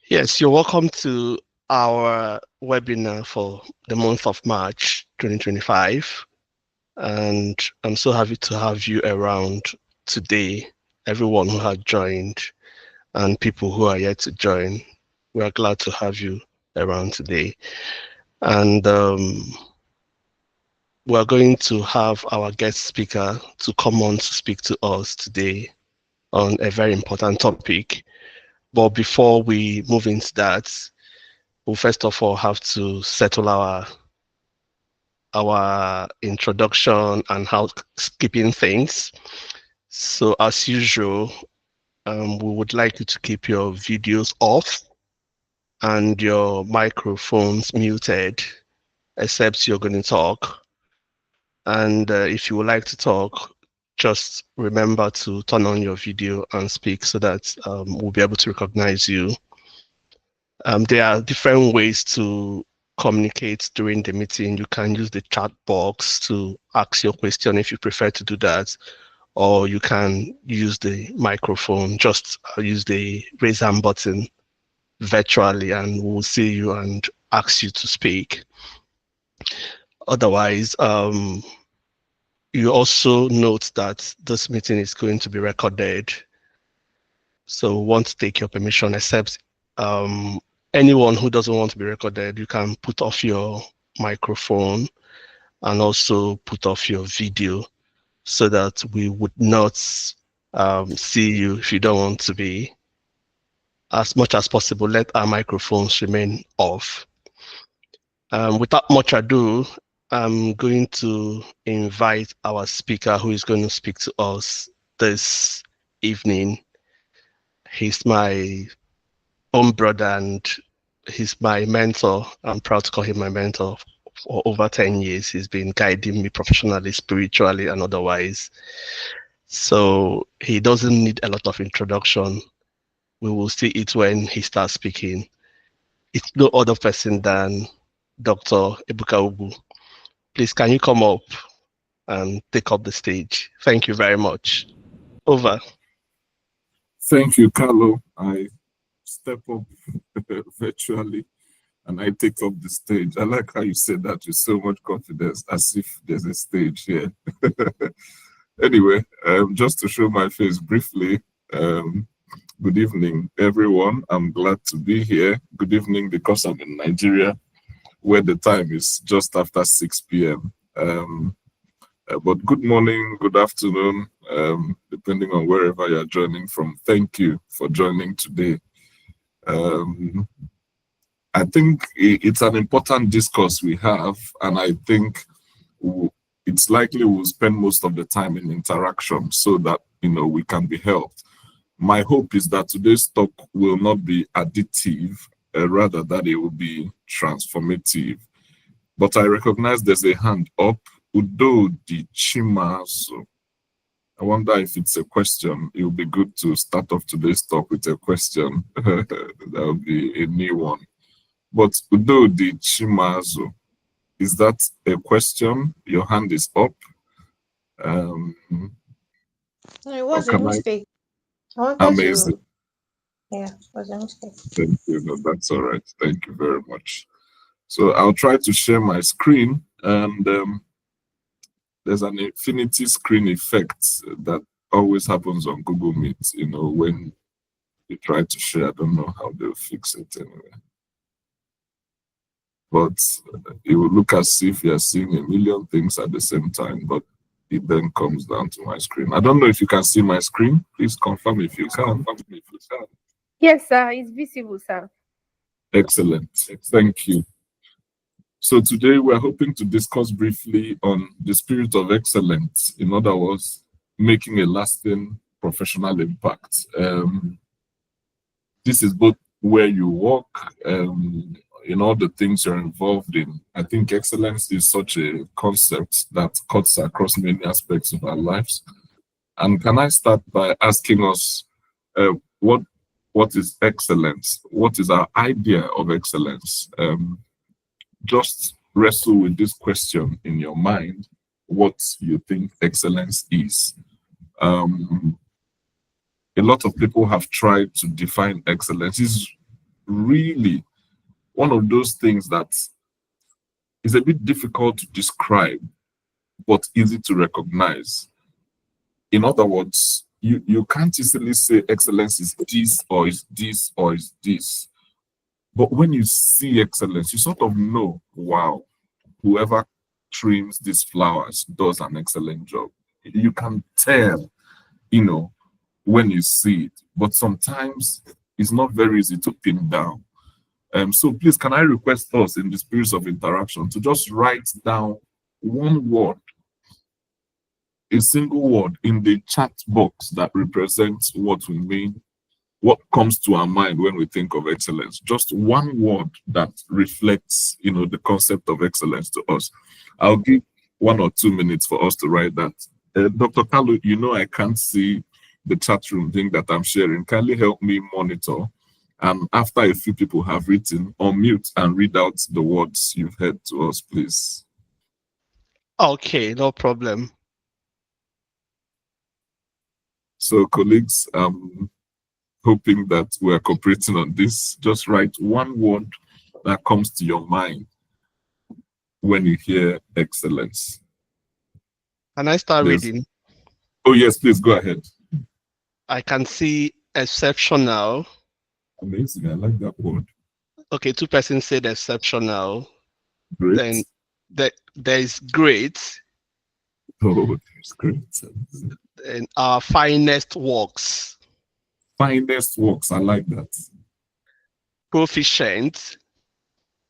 Yes, you're welcome to our webinar for the month of March 2025. And I'm so happy to have you around today, everyone who has joined and people who are yet to join. We are glad to have you around today. And we're going to have our guest speaker to come on to speak to us today on a very important topic. But before we move into that, we'll first of all have to settle our introduction and housekeeping things. So as usual, we would like you to keep your videos off and your microphones muted, except you're going to talk. And if you would like to talk, just remember to turn on your video and speak so that we'll be able to recognize you. There are different ways to communicate during the meeting. You can use the chat box to ask your question if you prefer to do that, or you can use the microphone. Just use the raise hand button virtually and we'll see you and ask you to speak. Otherwise, you also note that this meeting is going to be recorded. So we want to take your permission, except anyone who doesn't want to be recorded, you can put off your microphone and also put off your video so that we would not see you if you don't want to be. As much as possible, let our microphones remain off. Without much ado, I'm going to invite our speaker who is going to speak to us this evening. He's my own brother and he's my mentor. I'm proud to call him my mentor. For over 10 years, he's been guiding me professionally, spiritually, and otherwise. So he doesn't need a lot of introduction. We will see it when he starts speaking. It's no other person than Dr. Ebuka Ugu. Please, can you come up and take up the stage? Thank you very much. Over. Thank you, Carlo. I step up virtually and I take up the stage. I like how you said that with so much confidence, as if there's a stage here. Anyway, just to show my face briefly, good evening, everyone. I'm glad to be here. Good evening because I'm in Nigeria, where the time is just after 6 p.m. But good morning, good afternoon, depending on wherever you're joining from. Thank you for joining today. I think it's an important discourse we have, and I think it's likely we'll spend most of the time in interaction so that, we can be helped. My hope is that today's talk will not be additive, rather that it will be transformative. But I recognize there's a hand up. Udo di Chimazo. I wonder if it's a question. It would be good to start off today's talk with a question. That would be a new one. But Udo di Chimazo, is that a question? Your hand is up. It was a mistake. Amazing. Yeah, it was a mistake. Thank you. No, that's all right. Thank you very much. So I'll try to share my screen, and there's an infinity screen effect that always happens on Google Meet, when you try to share. I don't know how they'll fix it anyway. But it will look as if you're seeing a million things at the same time, but it then comes down to my screen. I don't know if you can see my screen. Please confirm if you can. Yes, sir. It's visible, sir. Excellent. Thank you. So today we're hoping to discuss briefly on the spirit of excellence. In other words, making a lasting professional impact. This is both where you work, in all the things you're involved in. I think excellence is such a concept that cuts across many aspects of our lives. And can I start by asking us, what is excellence? What is our idea of excellence? Just wrestle with this question in your mind, what you think excellence is. A lot of people have tried to define excellence. It's really one of those things that is a bit difficult to describe, but easy to recognize. In other words, you can't easily say excellence is this or is this or is this. But when you see excellence, you sort of know, wow, whoever trims these flowers does an excellent job. You can tell, when you see it, but sometimes it's not very easy to pin down. So please, can I request us in the spirit of interaction to just write down one word, a single word in the chat box that represents what we mean, what comes to our mind when we think of excellence. Just one word that reflects, the concept of excellence to us. I'll give 1 or 2 minutes for us to write that. Dr. Kalu, I can't see the chat room thing that I'm sharing. Kindly help me monitor. And after a few people have written, unmute and read out the words you've heard to us, please. Okay, no problem. So, colleagues, hoping that we're cooperating on this. Just write one word that comes to your mind when you hear excellence. Can I start reading? Oh, yes, please go ahead. I can see exceptional. Amazing. I like that word. Okay, 2 persons said exceptional. Great. Then there is great. Oh, there's great. And our finest works. Finest works. I like that. Proficient.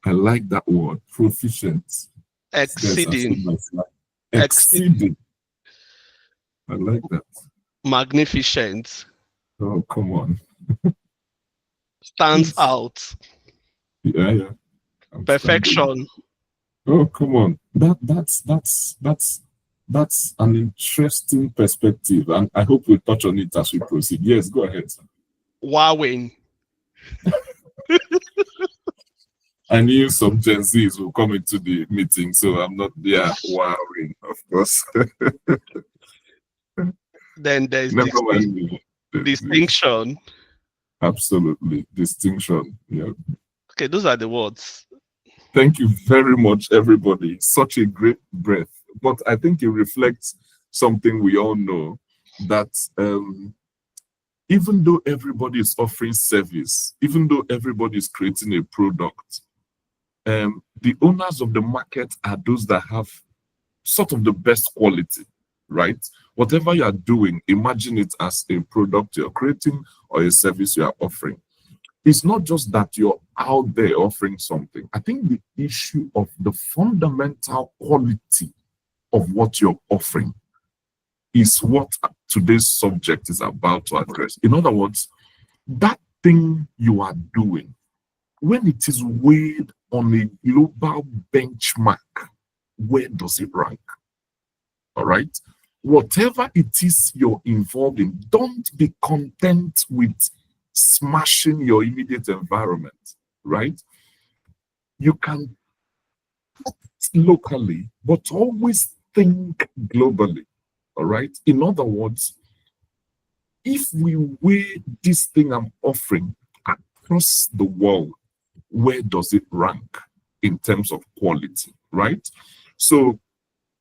I like that word. Proficient. Exceeding. Exceeding. I like that. Magnificent. Oh, come on. Stands out. Yeah. Perfection. Oh, come on. That's an interesting perspective, and I hope we'll touch on it as we proceed. Yes, go ahead, sir. Wowing. I knew some Gen Zs will come into the meeting, so I'm not there wowing, of course. Then there's distinction. Absolutely. Distinction. Yeah. Okay, those are the words. Thank you very much, everybody. Such a great breath. But I think it reflects something we all know, that even though everybody is offering service, even though everybody is creating a product, the owners of the market are those that have sort of the best quality, right? Whatever you are doing, imagine it as a product you're creating or a service you are offering. It's not just that you're out there offering something. I think the issue of the fundamental quality of what you're offering is what today's subject is about to address. In other words, that thing you are doing, when it is weighed on a global benchmark, where does it rank? All right? Whatever it is you're involved in, don't be content with smashing your immediate environment, right? You can locally, but always think globally, all right? In other words, if we weigh this thing I'm offering across the world, where does it rank in terms of quality, right? So,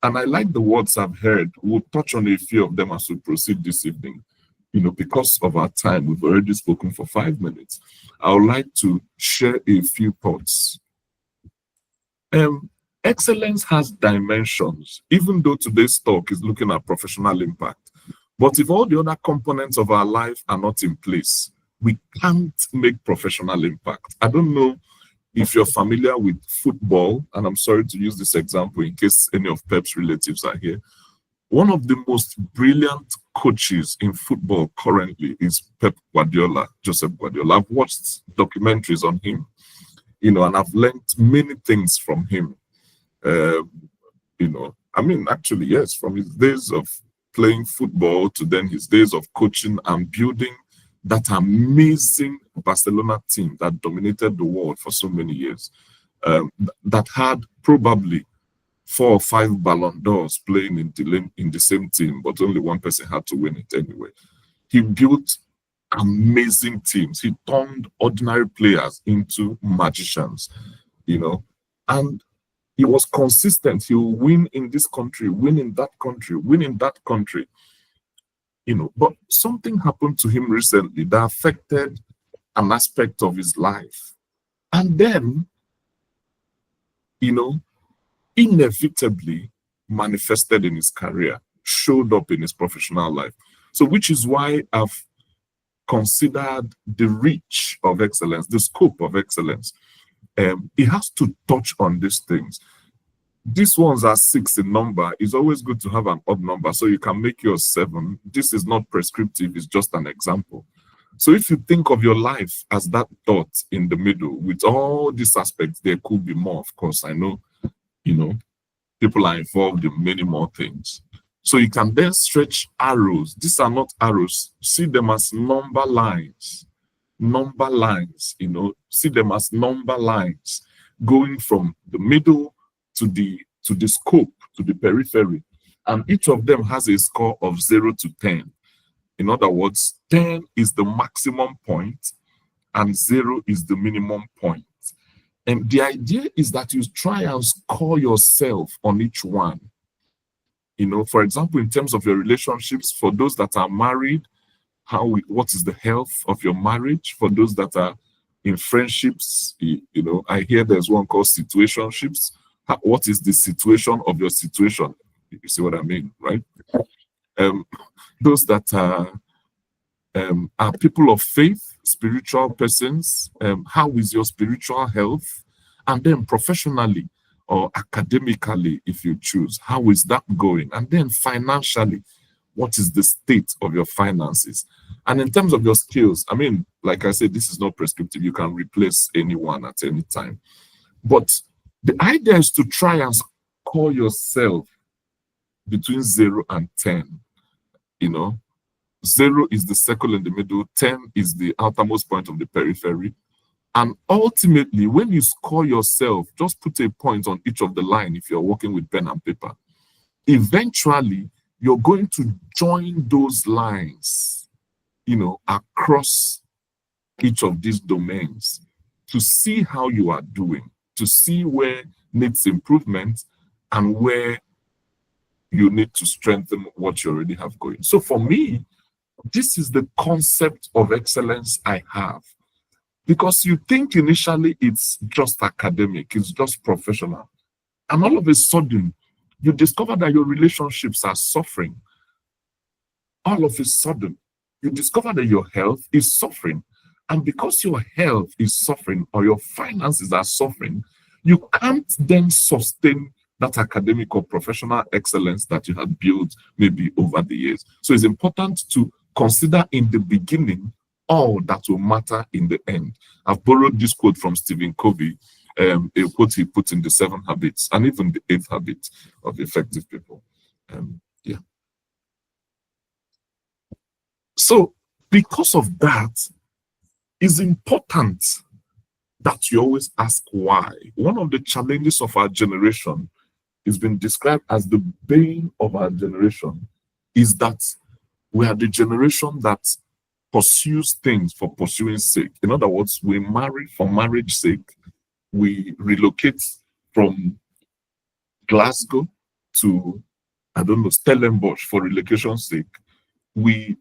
and I like the words I've heard. We'll touch on a few of them as we proceed this evening. Because of our time, we've already spoken for 5 minutes. I would like to share a few thoughts. Excellence has dimensions, even though today's talk is looking at professional impact. But if all the other components of our life are not in place, we can't make professional impact. I don't know if you're familiar with football, and I'm sorry to use this example in case any of Pep's relatives are here. One of the most brilliant coaches in football currently is Pep Guardiola, Joseph Guardiola. I've watched documentaries on him, and I've learned many things from him. Actually, yes, from his days of playing football to then his days of coaching and building that amazing Barcelona team that dominated the world for so many years, that had probably 4 or 5 Ballon d'Ors playing in the same team, but only one person had to win it anyway. He built amazing teams. He turned ordinary players into magicians, and he was consistent. He will win in this country, win in that country, win in that country, But something happened to him recently that affected an aspect of his life. And then, inevitably manifested in his career, showed up in his professional life. So, which is why I've considered the reach of excellence, the scope of excellence. It has to touch on these things. These ones are 6 in number. It's always good to have an odd number so you can make yours 7. This is not prescriptive, it's just an example. So if you think of your life as that dot in the middle with all these aspects, there could be more, of course. I know, people are involved in many more things. So you can then stretch arrows. These are not arrows. See them as number lines. Number lines, see them as number lines going from the middle to the scope, to the periphery. And each of them has a score of 0 to 10. In other words, 10 is the maximum point and 0 is the minimum point. And the idea is that you try and score yourself on each one. For example, in terms of your relationships, for those that are married, what is the health of your marriage? For those that are in friendships, I hear there's one called situationships. What is the situation of your situation? You see what I mean, right? Those that are people of faith, spiritual persons, how is your spiritual health? And then professionally or academically, if you choose, how is that going? And then financially, what is the state of your finances? And in terms of your skills, like I said, this is not prescriptive. You can replace anyone at any time. But the idea is to try and score yourself between 0 and 10. 0 is the circle in the middle, 10 is the outermost point of the periphery. And ultimately, when you score yourself, just put a point on each of the line if you're working with pen and paper. Eventually, you're going to join those lines, across each of these domains to see how you are doing, to see where needs improvement and where you need to strengthen what you already have going. So for me, this is the concept of excellence I have. Because you think initially it's just academic, it's just professional. And all of a sudden, you discover that your relationships are suffering. All of a sudden, you discover that your health is suffering. And because your health is suffering or your finances are suffering, you can't then sustain that academic or professional excellence that you have built maybe over the years. So it's important to consider in the beginning all that will matter in the end. I've borrowed this quote from Stephen Covey, a quote he put in the 7 habits and even the 8th habit of effective people. So because of that, it's important that you always ask why. One of the challenges of our generation has been described as the bane of our generation is that we are the generation that pursues things for pursuing sake. In other words, we marry for marriage sake. We relocate from Glasgow to, Stellenbosch for relocation's sake. We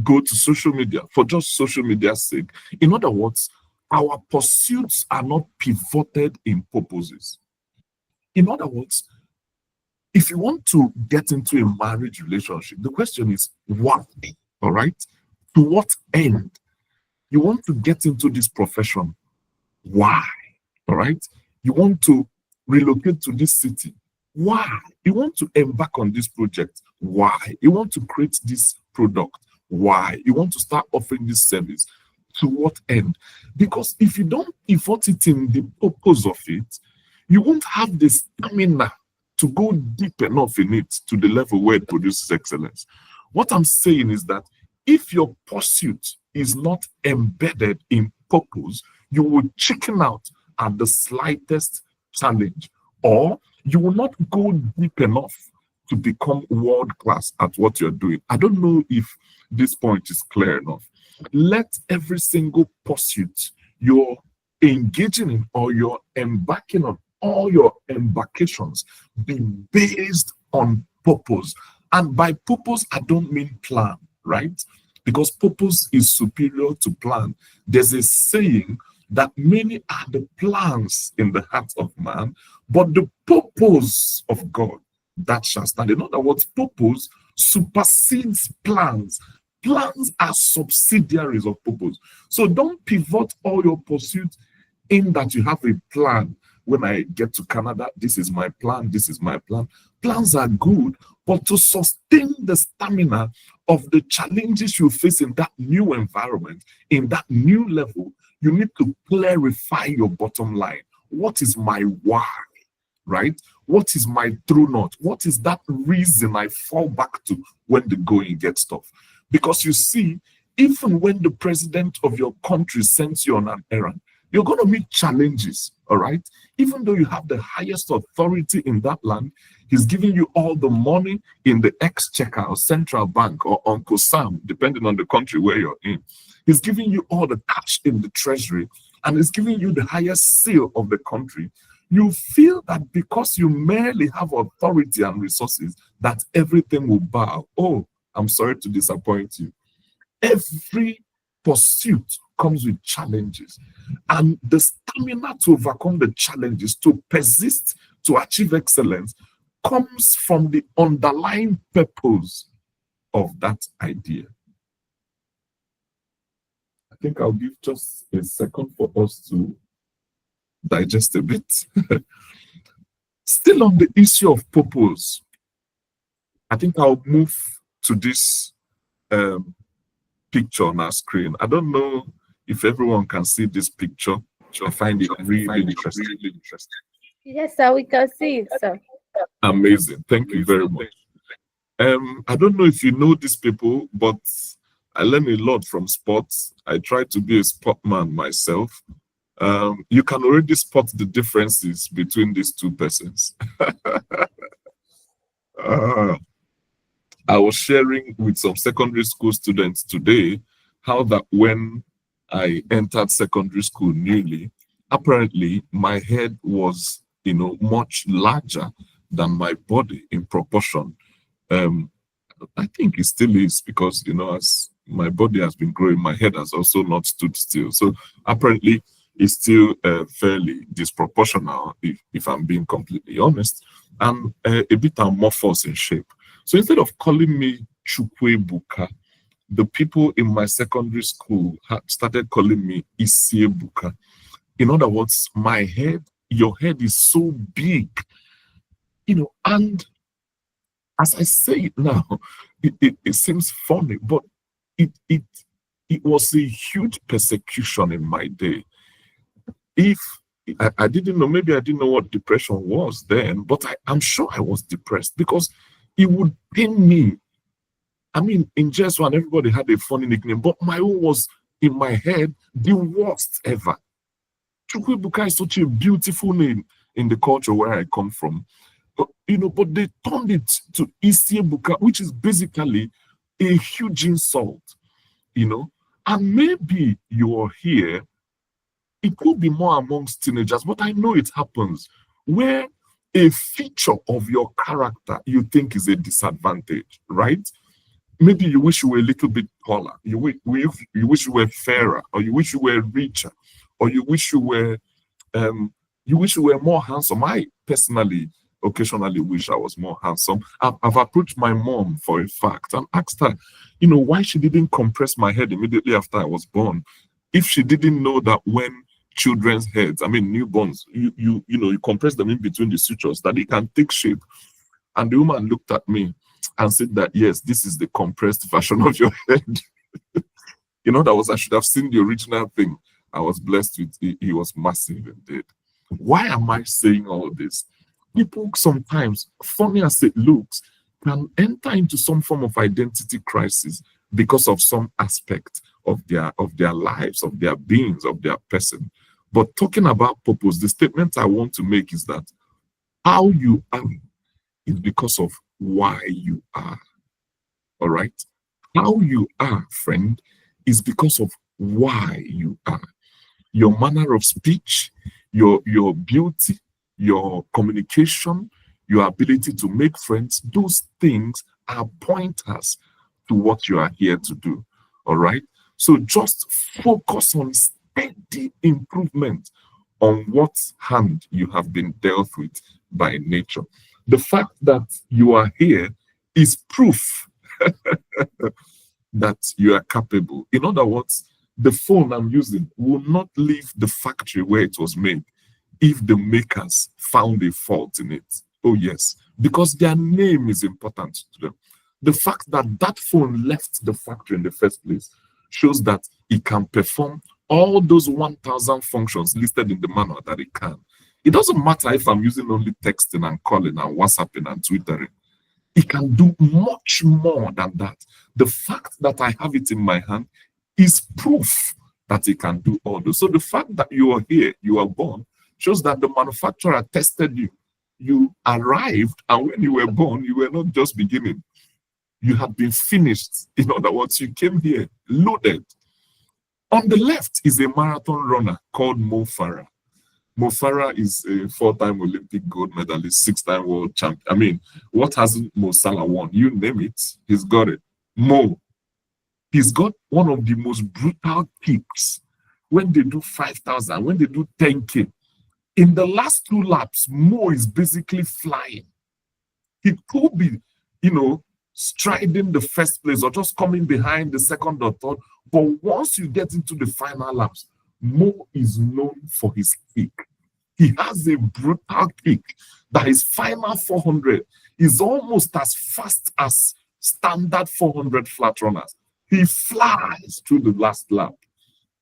go to social media for just social media's sake. In other words, our pursuits are not pivoted in purposes. In other words, if you want to get into a marriage relationship, the question is why? All right? To what end? You want to get into this profession. Why? All right? You want to relocate to this city. Why? You want to embark on this project. Why? You want to create this product. Why? You want to start offering this service. To what end? Because if you don't pivot it in the purpose of it, you won't have the stamina to go deep enough in it to the level where it produces excellence. What I'm saying is that if your pursuit is not embedded in purpose, you will chicken out at the slightest challenge, or you will not go deep enough to become world class at what you're doing. I don't know if this point is clear enough. Let every single pursuit you're engaging in or you're embarking on, all your embarkations be based on purpose. And by purpose, I don't mean plan, right? Because purpose is superior to plan. There's a saying that many are the plans in the heart of man, but the purpose of God that shall stand. In other words, purpose supersedes plans. Plans are subsidiaries of purpose. So don't pivot all your pursuits in that you have a plan. When I get to Canada, this is my plan, this is my plan. Plans are good, but to sustain the stamina of the challenges you face in that new environment, in that new level, you need to clarify your bottom line. What is my why, right? What is my true north? What is that reason I fall back to when the going gets tough? Because you see, even when the president of your country sends you on an errand, you're going to meet challenges, all right? Even though you have the highest authority in that land, he's giving you all the money in the exchequer or central bank or Uncle Sam, depending on the country where you're in. He's giving you all the cash in the treasury, and he's giving you the highest seal of the country. You feel that because you merely have authority and resources, that everything will bow. Oh, I'm sorry to disappoint you. Every pursuit comes with challenges, and the stamina to overcome the challenges, to persist, to achieve excellence, comes from the underlying purpose of that idea. I think I'll give just a second for us to digest a bit. Still on the issue of purpose, I think I'll move to this picture on our screen. I don't know if everyone can see this picture. I find it really interesting. Yes, sir, we can see it, sir. Amazing. Thank you very much. I don't know if you know these people, but I learn a lot from sports. I try to be a sportman myself. You can already spot the differences between these two persons. I was sharing with some secondary school students today how that when I entered secondary school newly, apparently my head was, much larger than my body in proportion. I think it still is because, as my body has been growing, my head has also not stood still. So apparently it's still fairly disproportional, if I'm being completely honest, and a bit amorphous in shape. So instead of calling me Chukwebuka, the people in my secondary school started calling me Isiebuka. In other words, your head is so big, and as I say it now, it seems funny, but it was a huge persecution in my day. If I didn't know, maybe I didn't know what depression was then, but I'm sure I was depressed because it would pain me. I mean, in JS1, everybody had a funny nickname, but my own was in my head the worst ever. Chukwebuka is such a beautiful name in the culture where I come from. But they turned it to Isiebuka, which is basically a huge insult, And maybe you're here, it could be more amongst teenagers, but I know it happens where a feature of your character you think is a disadvantage, right? Maybe you wish you were a little bit taller, you wish you were fairer, or you wish you were richer, or you wish you were more handsome. I personally occasionally wish I was more handsome. I've approached my mom for a fact and asked her, why she didn't compress my head immediately after I was born. If she didn't know that when children's heads, newborns, you compress them in between the sutures, that it can take shape. And the woman looked at me and said that, yes, this is the compressed version of your head. I should have seen the original thing. I was blessed with. He was massive indeed. Why am I saying all this? People sometimes, funny as it looks, can enter into some form of identity crisis because of some aspect of their lives, of their beings, of their person. But talking about purpose, the statement I want to make is that how you are is because of why you are. All right? How you are, friend, is because of why you are. Your manner of speech, your beauty, your communication, your ability to make friends, those things are pointers to what you are here to do. All right. So just focus on steady improvement on what hand you have been dealt with by nature. The fact that you are here is proof that you are capable. In other words, the phone I'm using will not leave the factory where it was made if the makers found a fault in it. Oh, yes, because their name is important to them. The fact that that phone left the factory in the first place shows that it can perform all those 1,000 functions listed in the manual that it can. It doesn't matter if I'm using only texting and calling and WhatsApping and Twittering. It can do much more than that. The fact that I have it in my hand is proof that it can do all those. So the fact that you are here, you are born, shows that the manufacturer tested you. You arrived, and when you were born, you were not just beginning. You had been finished. In other words, you came here loaded. On the left is a marathon runner called Mo Farah. Mo Farah is a 4-time Olympic gold medalist, 6-time world champion. I mean, what hasn't Mo Salah won? You name it, he's got it. Mo, he's got one of the most brutal kicks when they do 5,000, when they do 10K. In the last 2 laps, Mo is basically flying. He could be, striding the first place or just coming behind the second or third. But once you get into the final laps, Mo is known for his kick. He has a brutal kick that his final 400 is almost as fast as standard 400 flat runners. He flies through the last lap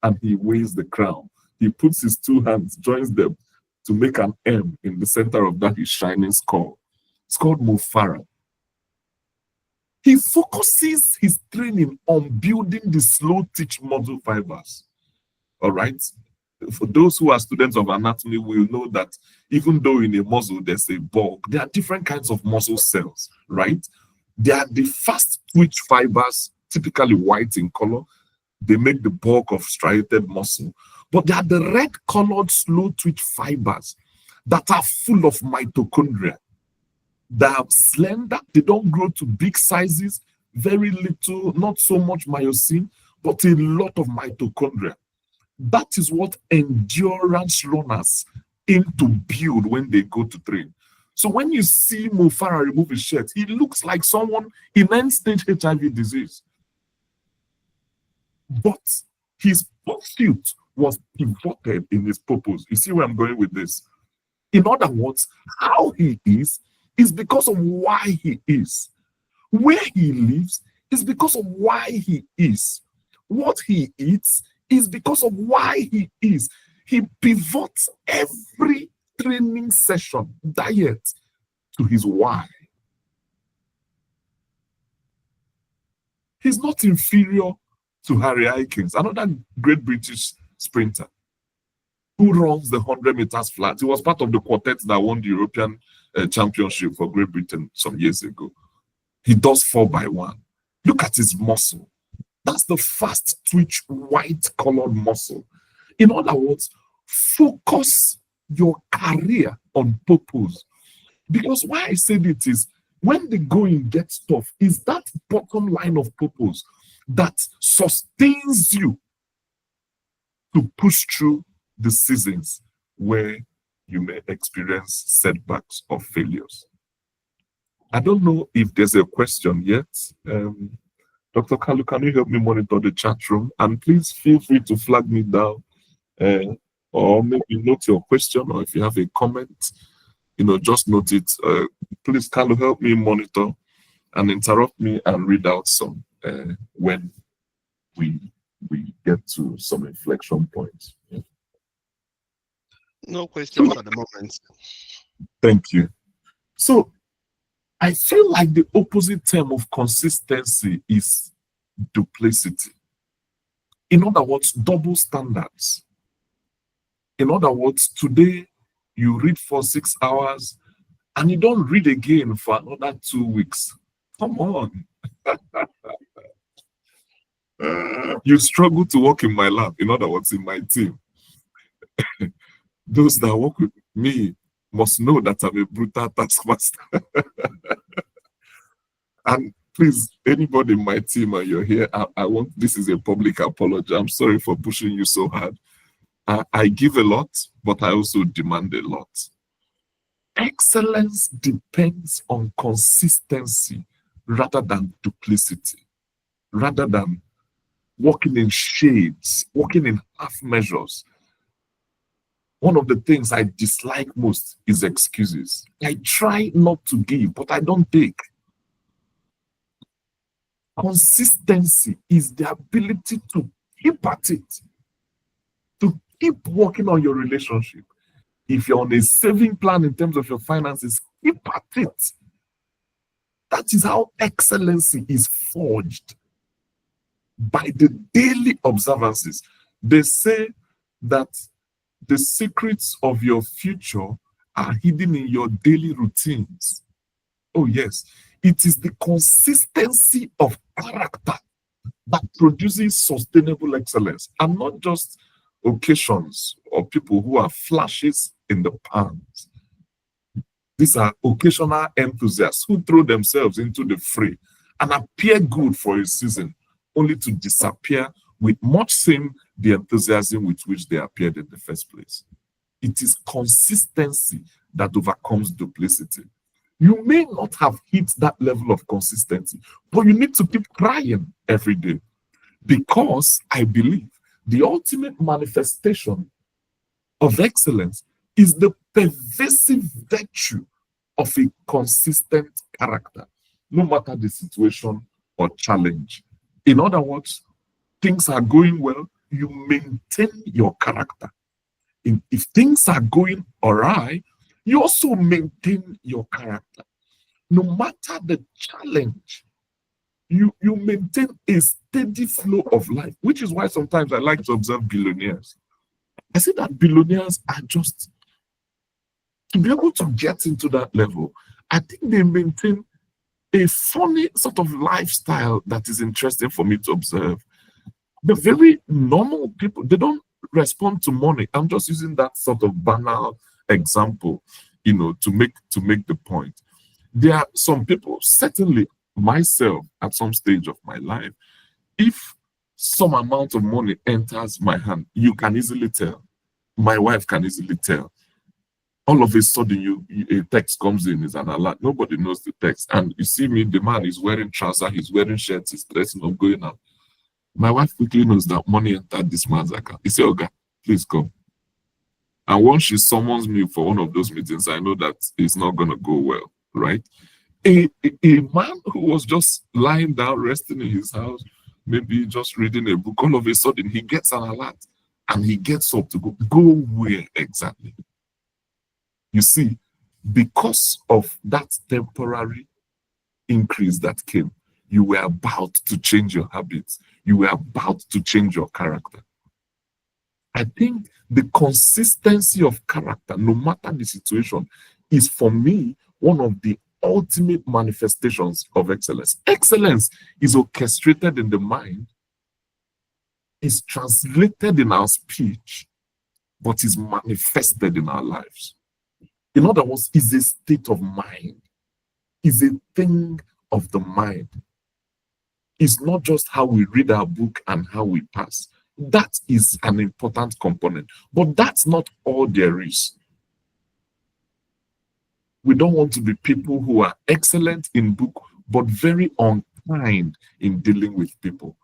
and he weighs the crown. He puts his 2 hands, joins them to make an M in the center of that his shining skull. It's called Mo Farah. He focuses his training on building the slow twitch muscle fibers. All right. For those who are students of anatomy will know that even though in a muscle there's a bulk, there are different kinds of muscle cells, right? They are the fast twitch fibers, typically white in color. They make the bulk of striated muscle. But they are the red-colored slow twitch fibers that are full of mitochondria. They are slender, they don't grow to big sizes, very little, not so much myosin, but a lot of mitochondria. That is what endurance runners aim to build when they go to train. So when you see Mo Farah remove his shirt, he looks like someone in end-stage HIV disease. But his pursuit was pivoted in his purpose. You see where I'm going with this? In other words, how he is because of why he is. Where he lives is because of why he is. What he eats is because of why he is. He pivots every training session, diet, to his why. He's not inferior to Harry Aikins, another great British sprinter who runs the 100 meters flat. He was part of the quartet that won the European Championship for Great Britain some years ago. He does 4x1. Look at his muscle. That's the fast twitch, white colored muscle. In other words, focus your career on purpose. Because why I said it is, when the going gets tough, is that bottom line of purpose that sustains you to push through the seasons where you may experience setbacks or failures. I don't know if there's a question yet. Dr. Kalu, can you help me monitor the chat room? And please feel free to flag me down or maybe note your question, or if you have a comment, just note it. Please, Kalu, help me monitor and interrupt me and read out some when we get to some inflection points. Yeah. No questions at the moment. Thank you. So I feel like the opposite term of consistency is duplicity. In other words, double standards. In other words, today you read for 6 hours and you don't read again for another 2 weeks. Come on. You struggle to work in my lab, in other words, in my team. Those that work with me must know that I'm a brutal taskmaster. And please, anybody in my team and you're here, I want, this is a public apology. I'm sorry for pushing you so hard. I give a lot, but I also demand a lot. Excellence depends on consistency rather than duplicity, rather than working in shades, working in half measures. One of the things I dislike most is excuses. I try not to give, but I don't take. Consistency is the ability to keep at it, to keep working on your relationship. If you're on a saving plan in terms of your finances, keep at it. That is how excellency is forged, by the daily observances. They say that the secrets of your future are hidden in your daily routines. Oh, yes. It is the consistency of character that produces sustainable excellence, and not just occasions or people who are flashes in the pans. These are occasional enthusiasts who throw themselves into the fray and appear good for a season, only to disappear with much same the enthusiasm with which they appeared in the first place. It is consistency that overcomes duplicity. You may not have hit that level of consistency, but you need to keep trying every day, because I believe the ultimate manifestation of excellence is the pervasive virtue of a consistent character, no matter the situation or challenge. In other words, things are going well, you maintain your character. If things are going awry, you also maintain your character. No matter the challenge, you maintain a steady flow of life, which is why sometimes I like to observe billionaires. I see that billionaires are just, to be able to get into that level, I think they maintain a funny sort of lifestyle that is interesting for me to observe. The very normal people, they don't respond to money. I'm just using that sort of banal example, to make the point. There are some people, certainly myself at some stage of my life, if some amount of money enters my hand, you can easily tell. My wife can easily tell. All of a sudden, a text comes in, is an alert. Nobody knows the text. And you see me, the man is wearing trousers, he's wearing shirts, he's dressing up, going out. My wife quickly knows that money entered this man's account. He said, "Oga, please come." And once she summons me for one of those meetings, I know that it's not going to go well, right? A man who was just lying down, resting in his house, maybe just reading a book, all of a sudden he gets an alert and he gets up to go where exactly? You see, because of that temporary increase that came, you were about to change your habits. You were about to change your character. I think the consistency of character, no matter the situation, is for me one of the ultimate manifestations of excellence. Excellence is orchestrated in the mind, is translated in our speech, but is manifested in our lives. In other words, is a state of mind, is a thing of the mind. It's not just how we read our book and how we pass. That is an important component, but that's not all there is. We don't want to be people who are excellent in book, but very unkind in dealing with people.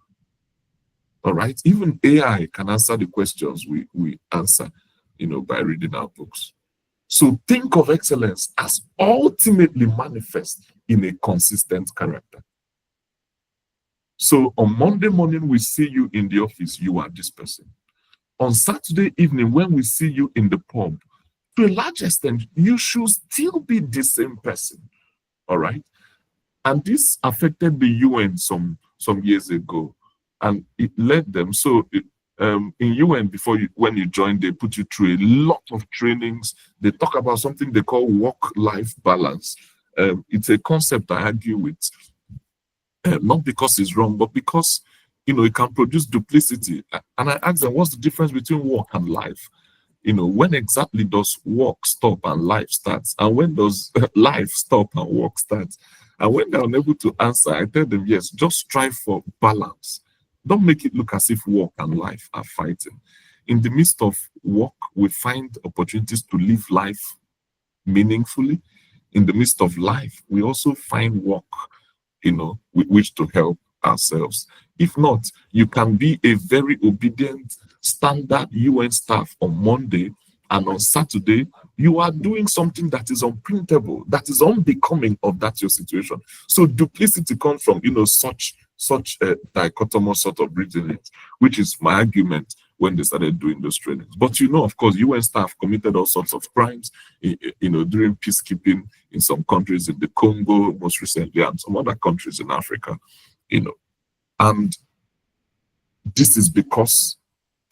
All right? Even AI can answer the questions we answer, by reading our books. So think of excellence as ultimately manifest in a consistent character. So on Monday morning, we see you in the office, you are this person. On Saturday evening, when we see you in the pub, to a large extent, you should still be the same person. All right? And this affected the UN some years ago, and it led them. So in UN, when you join, they put you through a lot of trainings. They talk about something they call work-life balance. It's a concept I argue with, not because it's wrong, but because it can produce duplicity. And I ask them, what's the difference between work and life? When exactly does work stop and life starts? And when does life stop and work starts? And when they're unable to answer, I tell them, yes, just strive for balance. Don't make it look as if work and life are fighting. In the midst of work, we find opportunities to live life meaningfully. In the midst of life, we also find work, with which to help ourselves. If not, you can be a very obedient standard UN staff on Monday, and on Saturday, you are doing something that is unprintable, that is unbecoming of that your situation. So duplicity comes from, such a dichotomous sort of reasoning, which is my argument when they started doing those trainings. But of course, UN staff committed all sorts of crimes, during peacekeeping in some countries in the Congo, most recently, and some other countries in Africa, and this is because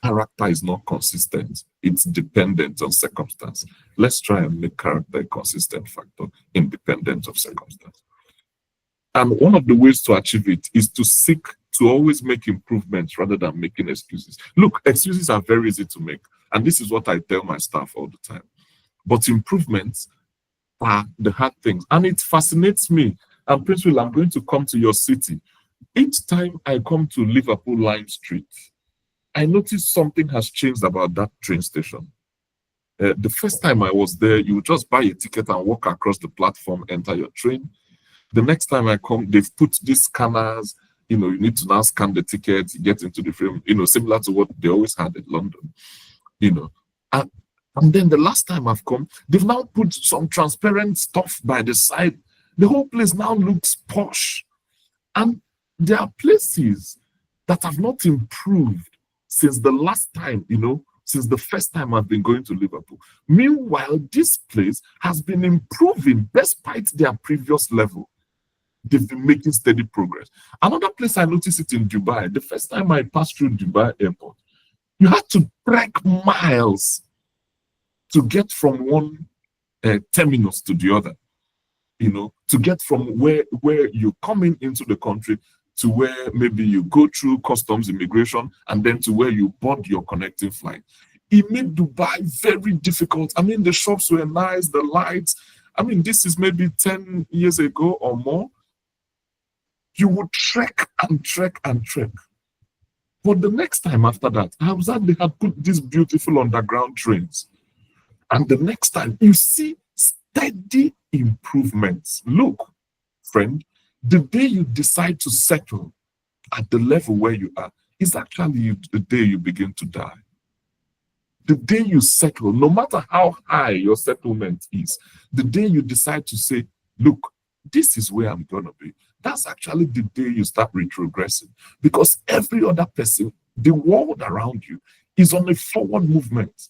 character is not consistent. It's dependent on circumstance. Let's try and make character a consistent factor, independent of circumstance. And one of the ways to achieve it is to seek to always make improvements rather than making excuses. Look, excuses are very easy to make. And this is what I tell my staff all the time. But improvements are the hard things. And it fascinates me. And Prince Will, I'm going to come to your city. Each time I come to Liverpool Lime Street, I noticed something has changed about that train station. The first time I was there, you just buy a ticket and walk across the platform, enter your train. The next time I come, they've put these scanners, you need to now scan the ticket, you get into the frame, similar to what they always had in London, And then the last time I've come, they've now put some transparent stuff by the side. The whole place now looks posh. And there are places that have not improved since the last time, since the first time I've been going to Liverpool. Meanwhile, this place has been improving despite their previous level. They've been making steady progress. Another place I noticed it in Dubai. The first time I passed through Dubai airport, you had to trek miles to get from one terminus to the other, to get from where you come into the country to where maybe you go through customs immigration and then to where you board your connecting flight. It made Dubai very difficult. I mean, the shops were nice, the lights. I mean, this is maybe 10 years ago or more. You would trek and trek and trek. But the next time after that, I was that they had put these beautiful underground trains. And the next time you see steady improvements. Look, friend, the day you decide to settle at the level where you are is actually the day you begin to die. The day you settle, no matter how high your settlement is, the day you decide to say, look, this is where I'm going to be, that's actually the day you start retrogressing. Because every other person, the world around you, is on a forward movement.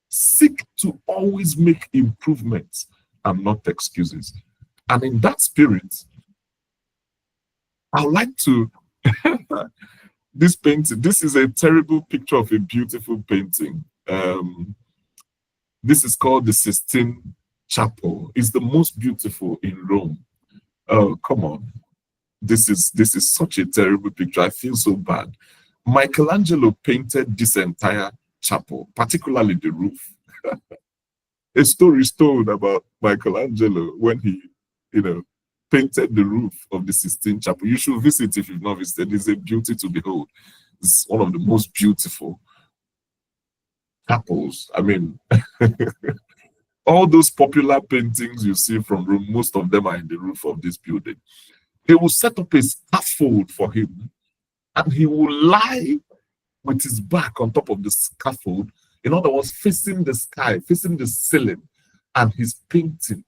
Seek to always make improvements and not excuses. And in that spirit, I would like to, this painting, this is a terrible picture of a beautiful painting. This is called the Sistine Chapel. It's the most beautiful in Rome. Oh, come on. This is such a terrible picture. I feel so bad. Michelangelo painted this entire chapel, particularly the roof. A story is told about Michelangelo when he, painted the roof of the Sistine Chapel. You should visit if you've not visited. It's a beauty to behold. It's one of the most beautiful chapels. I mean, all those popular paintings you see from Rome, most of them are in the roof of this building. They will set up a scaffold for him, and he will lie with his back on top of the scaffold. In other words, facing the sky, facing the ceiling, and he's painting.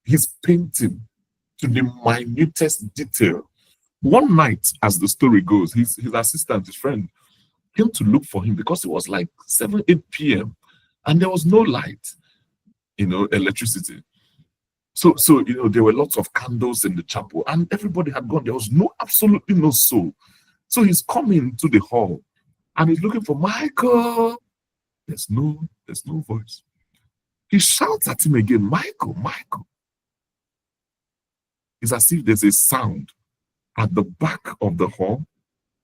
He's painting to the minutest detail. One night, as the story goes, his assistant, his friend, came to look for him because it was like 7, 8 p.m. and there was no light, electricity. So there were lots of candles in the chapel and everybody had gone. There was absolutely no soul. So he's coming to the hall and he's looking for Michael. There's no voice. He shouts at him again, Michael, Michael. It's as if there's a sound at the back of the hall,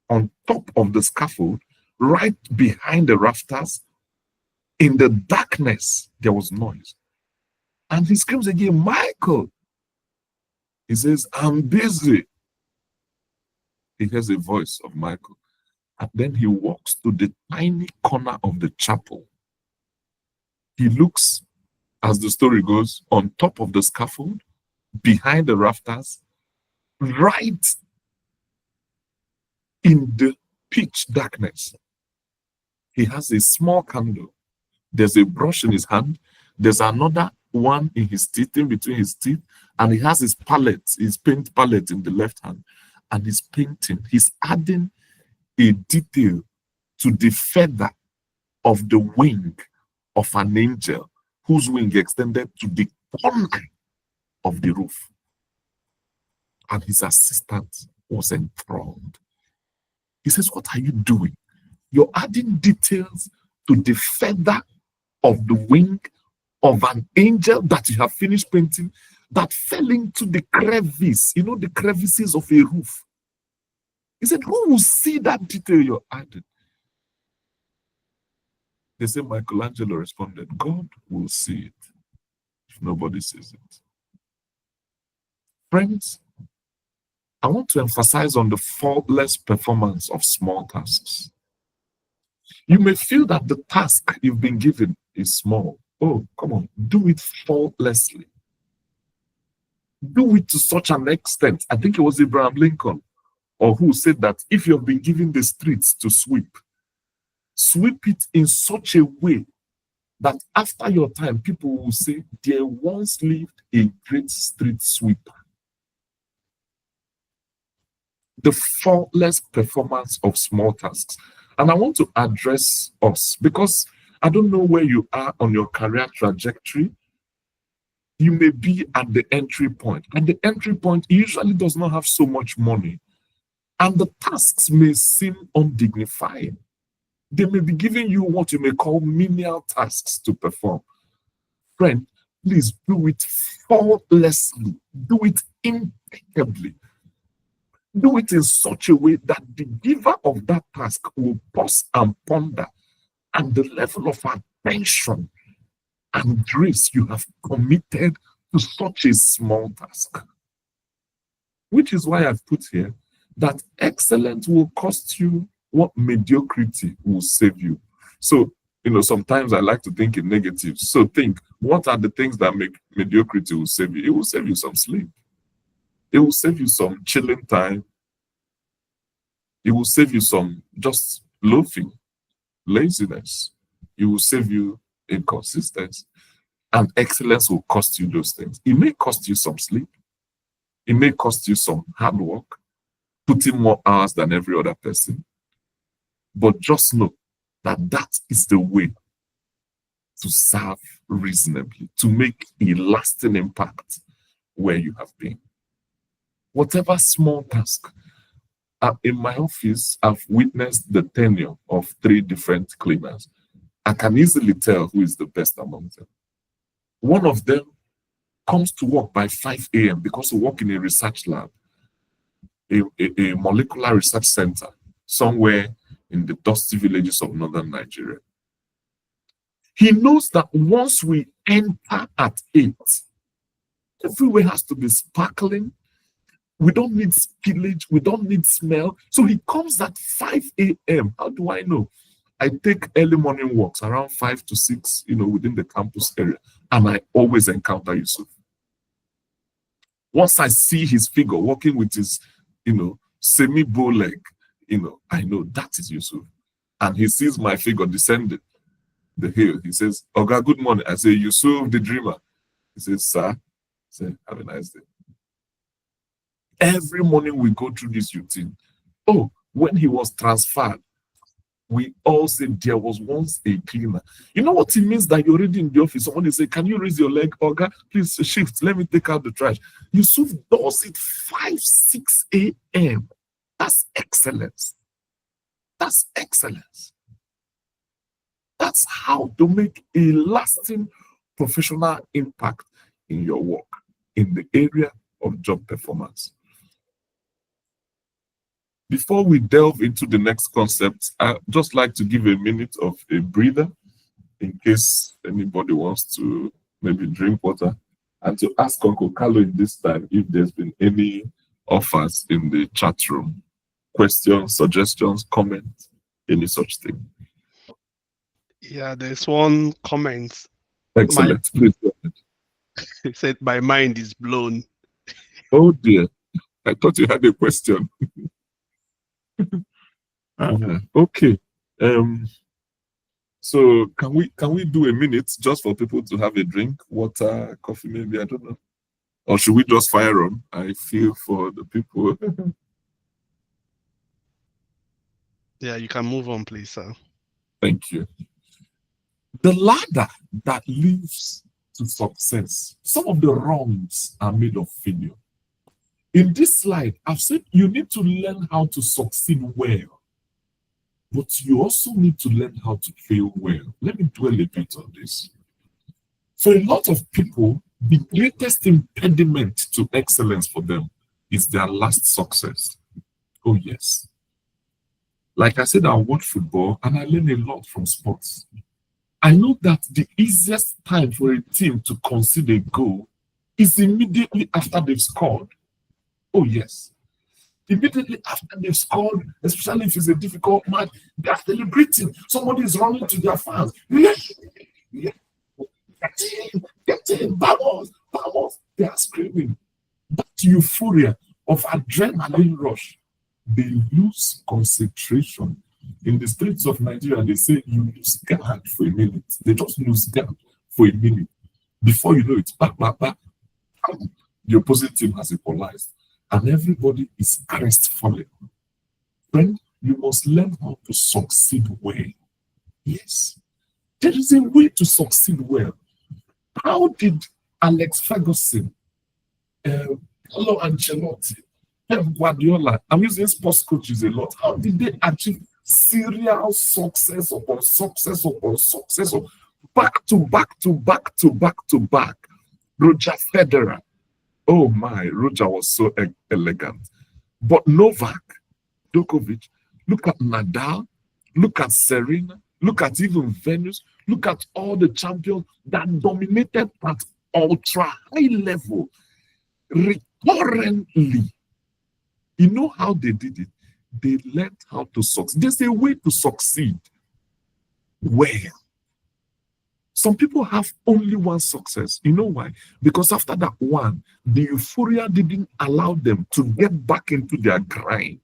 on top of the scaffold, right behind the rafters. In the darkness, there was noise. And he screams again, Michael. He says, I'm busy. He hears a voice of Michael. And then he walks to the tiny corner of the chapel. He looks, as the story goes, on top of the scaffold, behind the rafters, right in the pitch darkness. He has a small candle. There's a brush in his hand. There's another one in his teeth, in between his teeth. And he has his palette, his paint palette in the left hand. And he's painting. He's adding a detail to the feather of the wing of an angel whose wing extended to the corner of the roof. And his assistant was enthralled. He says, what are you doing? You're adding details to the feather of the wing of an angel that you have finished painting that fell into the crevice, you know, the crevices of a roof. He said, who will see that detail you're adding? They say Michelangelo responded, God will see it if nobody sees it. Friends, I want to emphasize on the faultless performance of small tasks. You may feel that the task you've been given is small. Oh, come on, do it faultlessly. Do it to such an extent. I think it was Abraham Lincoln, or who said that if you've been given the streets to sweep, sweep it in such a way that after your time, people will say, there once lived a great street sweeper. The faultless performance of small tasks. And I want to address us because I don't know where you are on your career trajectory. You may be at the entry point. And the entry point usually does not have so much money. And the tasks may seem undignified. They may be giving you what you may call menial tasks to perform. Friend, please do it faultlessly. Do it impeccably. Do it in such a way that the giver of that task will pause and ponder at the level of attention and grace you have committed to such a small task. Which is why I've put here that excellence will cost you what mediocrity will save you. So, sometimes I like to think in negatives. So think, what are the things that make mediocrity will save you? It will save you some sleep. It will save you some chilling time. It will save you some just loafing, laziness. It will save you inconsistency. And excellence will cost you those things. It may cost you some sleep. It may cost you some hard work, putting more hours than every other person. But just know that that is the way to serve reasonably, to make a lasting impact where you have been. Whatever small task. In my office, I've witnessed the tenure of 3 different cleaners. I can easily tell who is the best among them. One of them comes to work by 5 a.m. because we work in a research lab, a molecular research center, somewhere in the dusty villages of northern Nigeria. He knows that once we enter at 8, everywhere has to be sparkling. We don't need spillage. We don't need smell. So he comes at 5 a.m. How do I know? I take early morning walks around 5 to 6, within the campus area. And I always encounter Yusuf. Once I see his figure walking with his, semi-bow leg, I know that is Yusuf. And he sees my figure descending the hill. He says, Oga, good morning. I say, Yusuf, the dreamer. He says, sir. I say, have a nice day. Every morning we go through this routine. Oh, when he was transferred, we all said there was once a cleaner. You know what it means that you're already in the office? Someone will say, can you raise your leg? Oga, please shift. Let me take out the trash. Yusuf does it 5, 6 a.m. That's excellence. That's excellence. That's how to make a lasting professional impact in your work, in the area of job performance. Before we delve into the next concept, I'd just like to give a minute of a breather in case anybody wants to maybe drink water, and to ask Uncle Carlo in this time if there's been any offers in the chat room, questions, suggestions, comments, any such thing. Yeah, there's one comment. Excellent. Please go ahead. It said, "My mind is blown." Oh dear, I thought you had a question. Okay. So can we do a minute just for people to have a drink, water, coffee, maybe, I don't know. Or should we just fire on? I feel for the people. Yeah, you can move on, please, sir. Thank you. The ladder that leads to success, some of the rungs are made of failure. In this slide, I've said you need to learn how to succeed well, but you also need to learn how to fail well. Let me dwell a bit on this. For a lot of people, the greatest impediment to excellence for them is their last success. Oh, yes. Like I said, I watch football and I learn a lot from sports. I know that the easiest time for a team to concede a goal is immediately after they've scored. Oh, yes. Immediately after they've scored, especially if it's a difficult match, they are celebrating. Somebody is running to their fans. Yes, yes. Get in, vamos, vamos. They are screaming. That euphoria of adrenaline rush, they lose concentration. In the streets of Nigeria, they say you lose guard for a minute. They just lose guard for a minute. Before you know it, back, the opposite team has equalized. And everybody is crestfallen. Friend, you must learn how to succeed well. Yes. There is a way to succeed well. How did Alex Ferguson, Carlo Ancelotti, Pep Guardiola, I'm using sports coaches a lot, how did they achieve serial success upon success upon success, back to back to back to back to back? Roger Federer. Oh my, Roger was so elegant. But Novak Djokovic, look at Nadal, look at Serena, look at even Venus, look at all the champions that dominated at ultra high level recurrently. You know how they did it? They learned how to succeed. There's a way to succeed well. Some people have only one success. You know why? Because after that one, the euphoria didn't allow them to get back into their grind.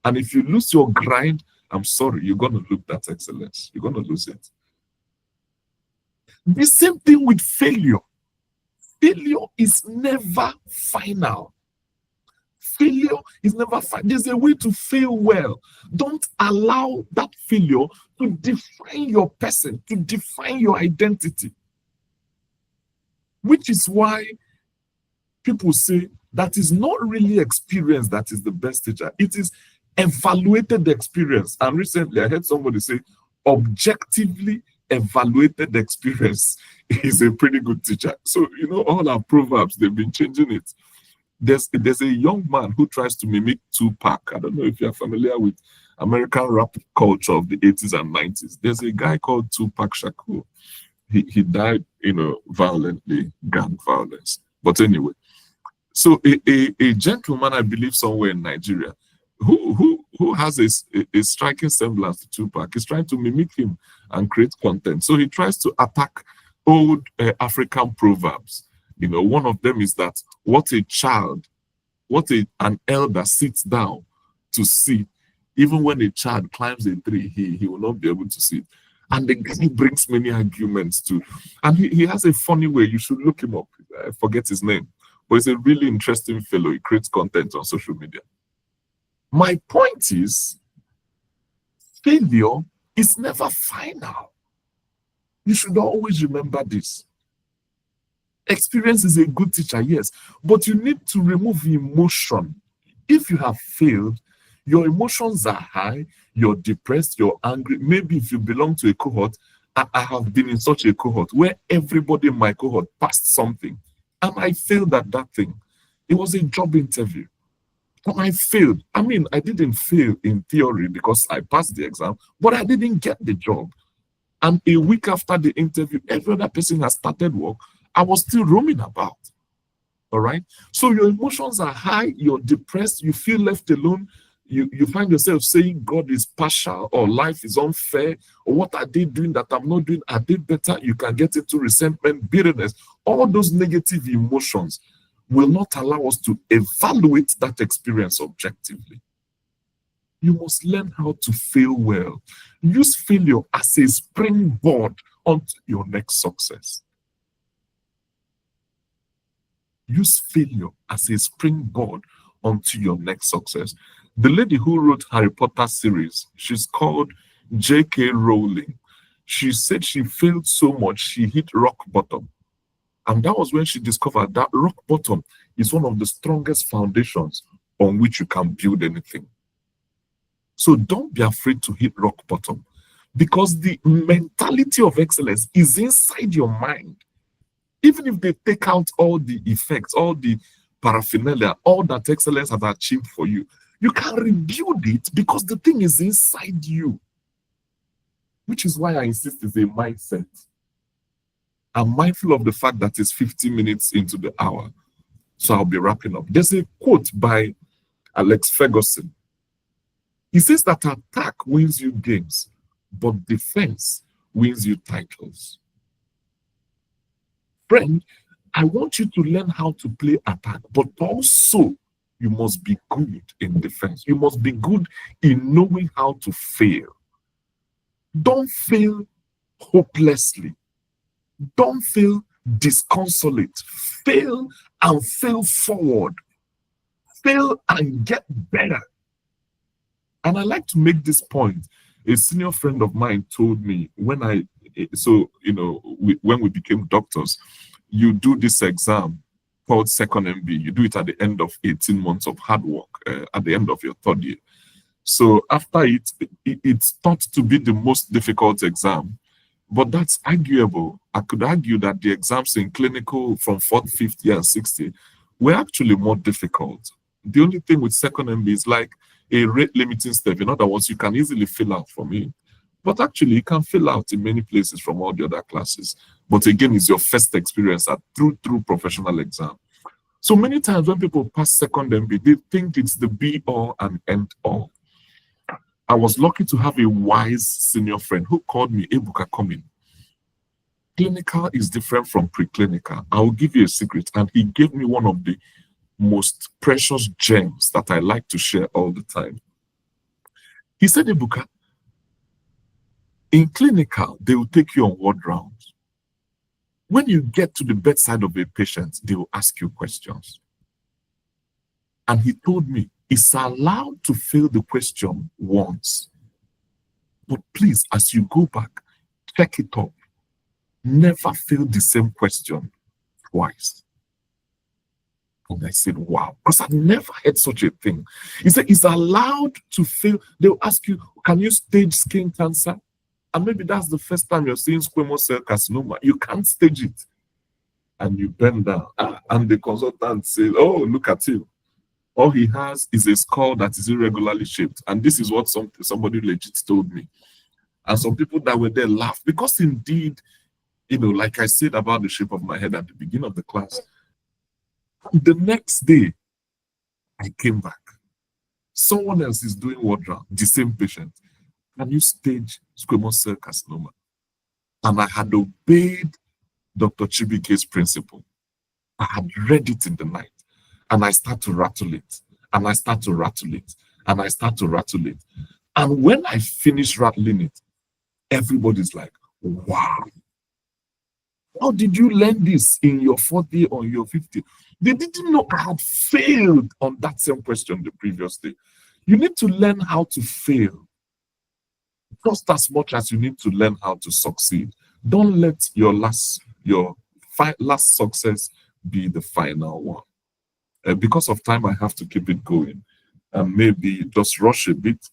And if you lose your grind, I'm sorry, you're going to lose that excellence. You're going to lose it. The same thing with failure. Failure is never final. Failure is never final. There's a way to fail well. Don't allow that failure to define your person, to define your identity. Which is why people say that is not really experience that is the best teacher. It is evaluated experience. And recently I heard somebody say objectively evaluated experience is a pretty good teacher. So, you know, all our proverbs, they've been changing it. There's a young man who tries to mimic Tupac. I don't know if you're familiar with American rap culture of the 80s and 90s. There's a guy called Tupac Shakur. He died, you know, violently, gang violence. But anyway, so a gentleman, I believe, somewhere in Nigeria, who has a striking semblance to Tupac, is trying to mimic him and create content. So he tries to attack old African proverbs. You know, one of them is that an elder sits down to see, even when a child climbs a tree, he will not be able to see it. And the guy brings many arguments too. And he has a funny way. You should look him up. I forget his name. But he's a really interesting fellow. He creates content on social media. My point is, failure is never final. You should always remember this. Experience is a good teacher, yes, but you need to remove emotion. If you have failed, your emotions are high, you're depressed, you're angry. Maybe if you belong to a cohort, I have been in such a cohort where everybody in my cohort passed something, and I failed at that thing. It was a job interview. And I failed. I mean, I didn't fail in theory because I passed the exam, but I didn't get the job. And a week after the interview, every other person has started work. I was still roaming about. All right. So your emotions are high, you're depressed, you feel left alone, you find yourself saying God is partial or life is unfair, or what are they doing that I'm not doing? Are they better? You can get into resentment, bitterness. All those negative emotions will not allow us to evaluate that experience objectively. You must learn how to fail well. Use failure as a springboard onto your next success. Use failure as a springboard onto your next success. The lady who wrote Harry Potter series, she's called J.K. Rowling. She said she failed so much, she hit rock bottom. And that was when she discovered that rock bottom is one of the strongest foundations on which you can build anything. So don't be afraid to hit rock bottom, because the mentality of excellence is inside your mind. Even if they take out all the effects, all the paraphernalia, all that excellence has achieved for you, you can rebuild it because the thing is inside you. Which is why I insist it's a mindset. I'm mindful of the fact that it's 50 minutes into the hour, so I'll be wrapping up. There's a quote by Alex Ferguson. He says that attack wins you games, but defense wins you titles. Friend, I want you to learn how to play attack, but also you must be good in defense. You must be good in knowing how to fail. Don't fail hopelessly. Don't fail disconsolate. Fail and fail forward. Fail and get better. And I like to make this point. A senior friend of mine told me when when we became doctors, you do this exam called second MB. You do it at the end of 18 months of hard work, at the end of your third year. So after it's thought to be the most difficult exam, but that's arguable. I could argue that the exams in clinical from 4th, 5th year and 6th year were actually more difficult. The only thing with second MB is like a rate limiting step. In other words, you can easily fill out from it. But actually, you can fill out in many places from all the other classes. But again, it's your first experience at true professional exam. So many times when people pass second MB, they think it's the be all and end all. I was lucky to have a wise senior friend who called me, Ebuka, come in. Clinical is different from preclinical. I will give you a secret. And he gave me one of the most precious gems that I like to share all the time. He said, Ebuka, in clinical, they will take you on ward rounds. When you get to the bedside of a patient, they will ask you questions. And he told me, it's allowed to fail the question once. But please, as you go back, check it up. Never fail the same question twice. And I said, wow, because I've never heard such a thing. He said, it's allowed to fail. They'll ask you, can you stage skin cancer? And maybe that's the first time you're seeing squamous cell carcinoma. You can't stage it. And you bend down. And the consultant says, oh, look at him. All he has is a skull that is irregularly shaped. And this is what somebody legit told me. And some people that were there laughed because indeed, like I said about the shape of my head at the beginning of the class, the next day, I came back. Someone else is doing ward round, the same patient. Can you stage squamous cell carcinoma? And I had obeyed Dr. Chibike's principle. I had read it in the night. And I start to rattle it. And I start to rattle it. And I start to rattle it. And when I finish rattling it, everybody's like, wow. How did you learn this in your 4th year or your 5th year? They didn't know I had failed on that same question the previous day. You need to learn how to fail just as much as you need to learn how to succeed. Don't let your last success be the final one. Because of time, I have to keep it going and maybe just rush a bit.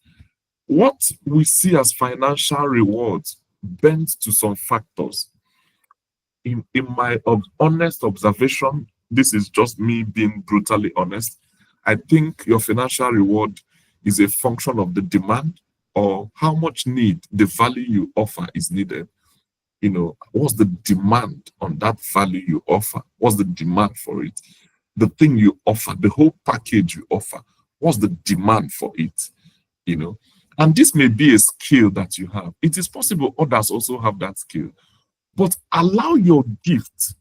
What we see as financial rewards bends to some factors. In my honest observation, this is just me being brutally honest, I think your financial reward is a function of the demand or how much need, the value you offer is needed. You know, what's the demand on that value you offer? What's the demand for it? The thing you offer, the whole package you offer, what's the demand for it? You know, and this may be a skill that you have. It is possible others also have that skill, but allow your gift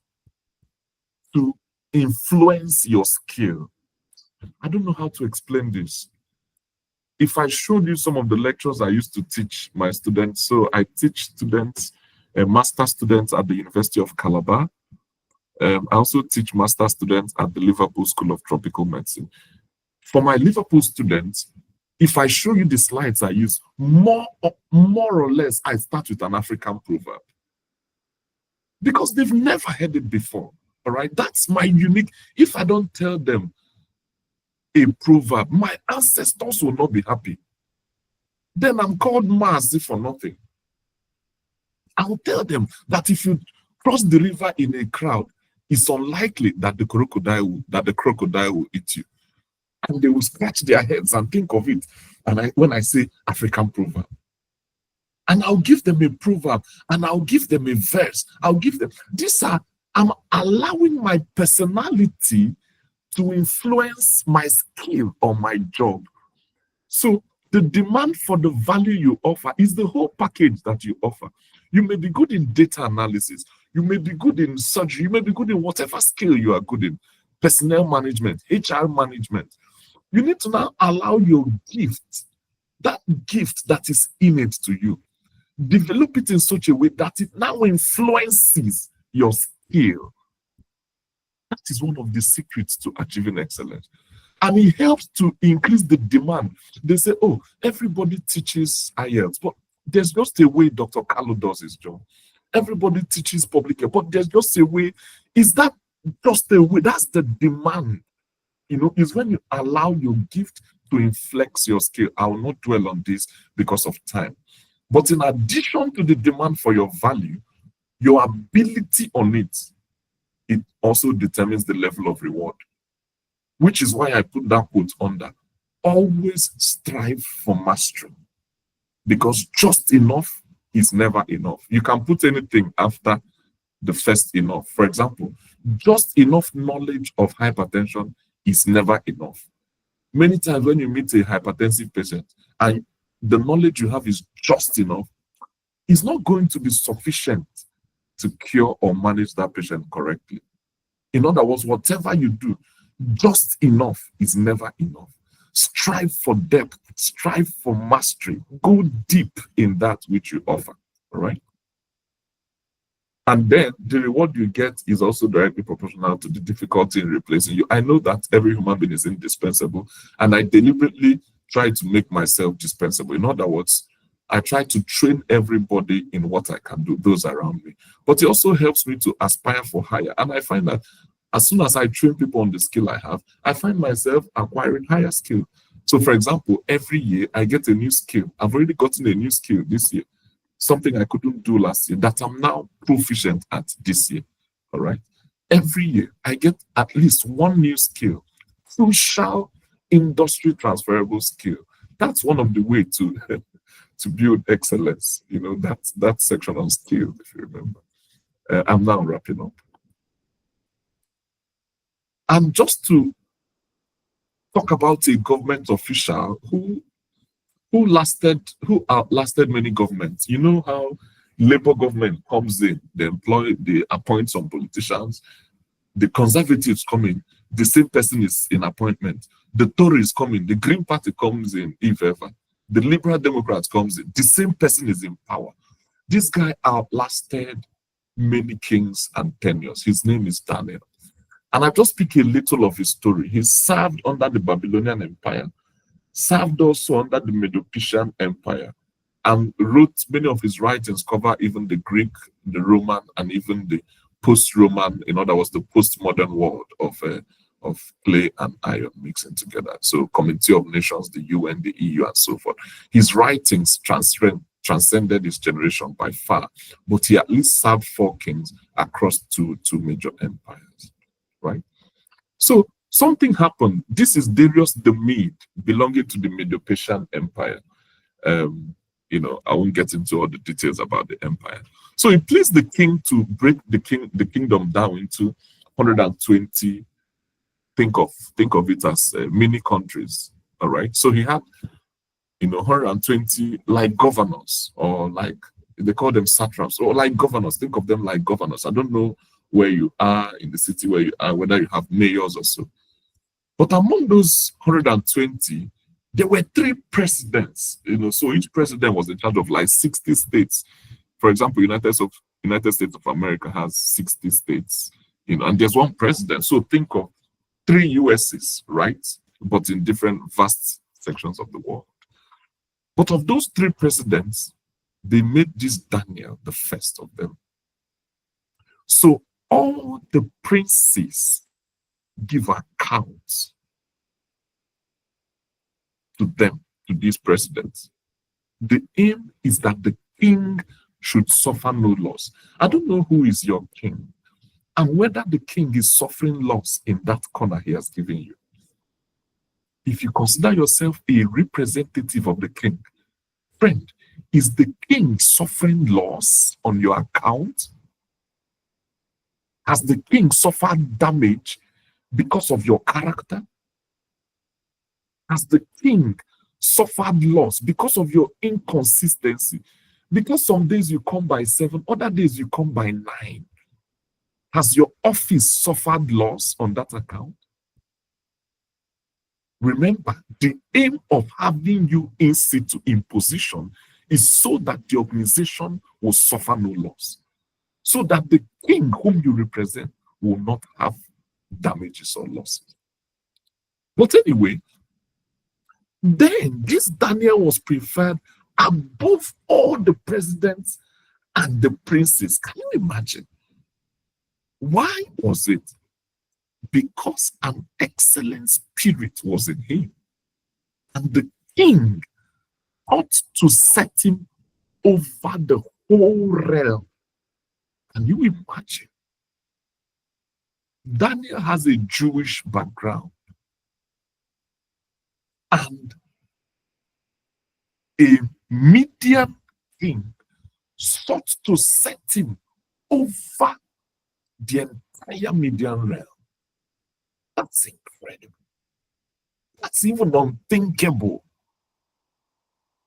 to influence your skill. I don't know how to explain this. If I showed you some of the lectures I used to teach my students, so I teach students, master students at the University of Calabar. I also teach master students at the Liverpool School of Tropical Medicine. For my Liverpool students, if I show you the slides I use, more or less, I start with an African proverb because they've never heard it before. All right, that's my unique. If I don't tell them a proverb, my ancestors will not be happy. Then I'm called Mazi for nothing. I'll tell them that if you cross the river in a crowd, it's unlikely that the crocodile will eat you. And they will scratch their heads and think of it. And when I say African proverb, and I'll give them a proverb, and I'll give them a verse. I'll give them I'm allowing my personality to influence my skill or my job. So the demand for the value you offer is the whole package that you offer. You may be good in data analysis. You may be good in surgery. You may be good in whatever skill you are good in. Personnel management, HR management. You need to now allow your gift that is innate to you, develop it in such a way that it now influences your skill. That is one of the secrets to achieving excellence. And it helps to increase the demand. They say, oh, everybody teaches IELTS, but there's just a way Dr. Carlo does his job. Everybody teaches public health, but there's just a way. Is that just a way? That's the demand. You know, is when you allow your gift to inflex your skill. I will not dwell on this because of time. But in addition to the demand for your value, your ability on it also determines the level of reward. Which is why I put that quote under. Always strive for mastery. Because just enough is never enough. You can put anything after the first enough. For example, just enough knowledge of hypertension is never enough. Many times when you meet a hypertensive patient and the knowledge you have is just enough, it's not going to be sufficient to cure or manage that patient correctly. In other words, whatever you do, just enough is never enough. Strive for depth, strive for mastery, go deep in that which you offer. All right. And then the reward you get is also directly proportional to the difficulty in replacing you. I know that every human being is indispensable, and I deliberately try to make myself dispensable. In other words, I try to train everybody in what I can do, those around me. But it also helps me to aspire for higher. And I find that as soon as I train people on the skill I have, I find myself acquiring higher skill. So, for example, every year I get a new skill. I've already gotten a new skill this year, something I couldn't do last year that I'm now proficient at this year. All right. Every year I get at least one new skill, crucial industry transferable skill. That's one of the ways to to build excellence. You know, that section on skill, if you remember. I'm now wrapping up. And just to talk about a government official who outlasted many governments. You know how Labour government comes in, they appoint some politicians, the Conservatives come in, the same person is in appointment. The Tories come in, the Green Party comes in, if ever. The Liberal Democrats comes in, the same person is in power. This guy outlasted many kings and tenures. His name is Daniel. And I just speak a little of his story. He served under the Babylonian Empire, served also under the Medo-Persian Empire, and wrote many of his writings cover even the Greek, the Roman, and even the post-Roman, in other words, the postmodern world of clay and iron mixing together. So Committee of Nations, the UN, the EU, and so forth. His writings transcended his generation by far, but he at least served 4 kings across two major empires, right? So something happened. This is Darius the Mede, belonging to the Medo-Persian Empire. I won't get into all the details about the empire. So it pleased the king to break the kingdom down into 120. Think of it as mini countries. All right. So he had 120 like governors, or like they call them satraps, or like governors. Think of them like governors. I don't know where you are in the city where you are, whether you have mayors or so. But among those 120, there were 3 presidents. So each president was in charge of like 60 states. For example, United States of America has 60 states, and there's one president. So think of 3 USs, right? But in different vast sections of the world. But of those 3 presidents, they made this Daniel the first of them. So all the princes give accounts to them, to these presidents. The aim is that the king should suffer no loss. I don't know who is your king and whether the king is suffering loss in that corner he has given you. If you consider yourself a representative of the king, friend, is the king suffering loss on your account? Has the king suffered damage because of your character? Has the king suffered loss because of your inconsistency? Because some days you come by 7, other days you come by 9. Has your office suffered loss on that account? Remember, the aim of having you in situ, in position, is so that the organization will suffer no loss, so that the king whom you represent will not have damages or losses. But anyway, then this Daniel was preferred above all the presidents and the princes. Can you imagine? Why was it? Because an excellent spirit was in him. And the king ought to set him over the whole realm. Can you imagine? Daniel has a Jewish background. And a Median king sought to set him over the entire Median realm. That's incredible. That's even unthinkable.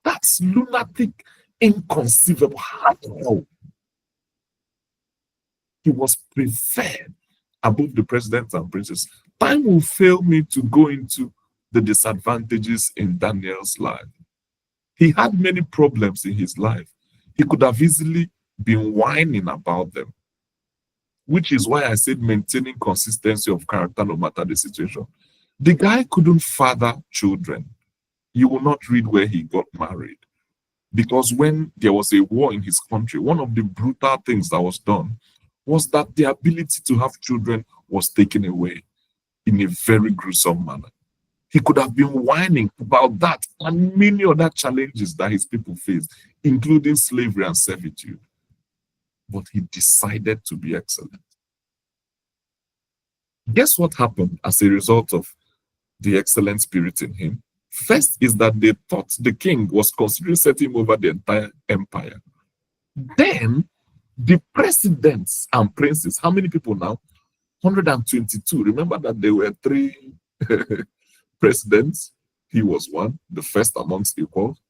That's lunatic, inconceivable. How? He was preferred above the presidents and princes. Time will fail me to go into the disadvantages in Daniel's life. He had many problems in his life. He could have easily been whining about them, which is why I said maintaining consistency of character no matter the situation. The guy couldn't father children. You will not read where he got married. Because when there was a war in his country, one of the brutal things that was done was that the ability to have children was taken away in a very gruesome manner. He could have been whining about that and many other challenges that his people faced, including slavery and servitude. But he decided to be excellent. Guess what happened as a result of the excellent spirit in him? First is that they thought the king was considering setting him over the entire empire. Then the presidents and princes, how many people now? 122. Remember that there were 3 presidents. He was one, the first amongst equals.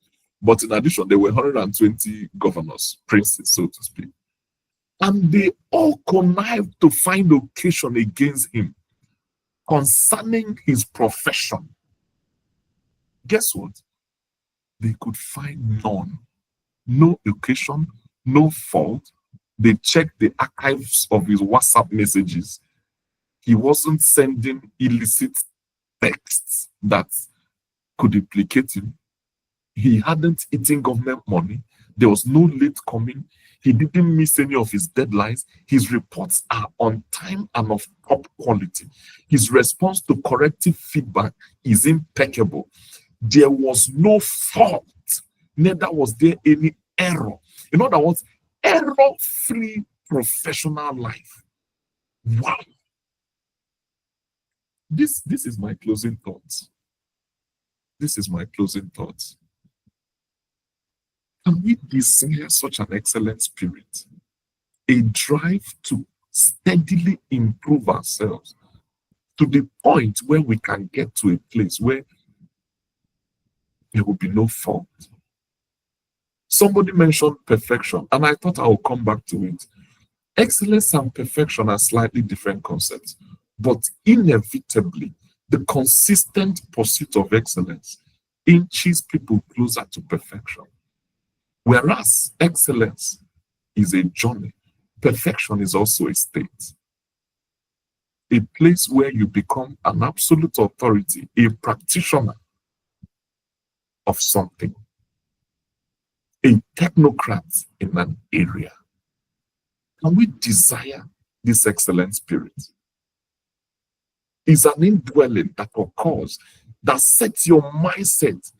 But in addition, there were 120 governors, princes, so to speak. And they all connived to find occasion against him concerning his profession. Guess what? They could find none. No occasion, no fault. They checked the archives of his WhatsApp messages. He wasn't sending illicit texts that could implicate him. He hadn't eaten government money. There was no late coming. He didn't miss any of his deadlines. His reports are on time and of top quality. His response to corrective feedback is impeccable. There was no fault, neither was there any error. In other words, error-free professional life. Wow. this is my closing thoughts. This is my closing thoughts. Can we desire such an excellent spirit? A drive to steadily improve ourselves to the point where we can get to a place where there will be no fault. Somebody mentioned perfection, and I thought I would come back to it. Excellence and perfection are slightly different concepts, but inevitably, the consistent pursuit of excellence inches people closer to perfection. Whereas excellence is a journey, perfection is also a state. A place where you become an absolute authority, a practitioner of something, a technocrat in an area. Can we desire this excellent spirit? It's an indwelling that occurs, that sets your mindset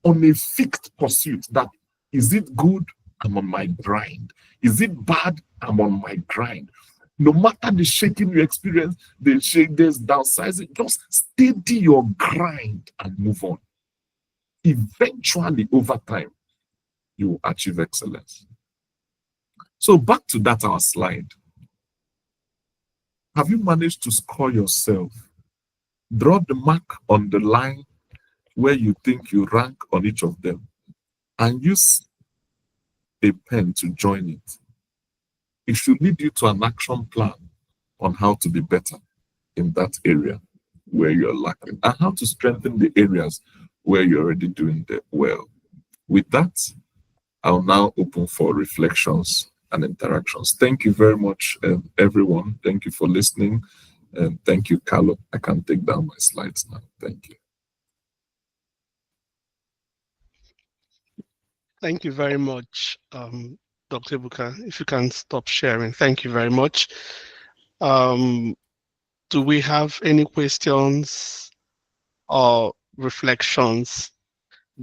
on a fixed pursuit. That is it good? I'm on my grind. Is it bad? I'm on my grind. No matter the shaking you experience, the shake, there's downsizing, just steady your grind and move on. Eventually, over time, you will achieve excellence. So back to that, our slide. Have you managed to score yourself? Draw the mark on the line where you think you rank on each of them and use a pen to join it. It should lead you to an action plan on how to be better in that area where you're lacking and how to strengthen the areas where you're already doing well. With that, I'll now open for reflections and interactions. Thank you very much, everyone. Thank you for listening. And thank you, Carlo. I can take down my slides now. Thank you. Thank you very much, Dr. Ebuka. If you can stop sharing, thank you very much. Do we have any questions or reflections?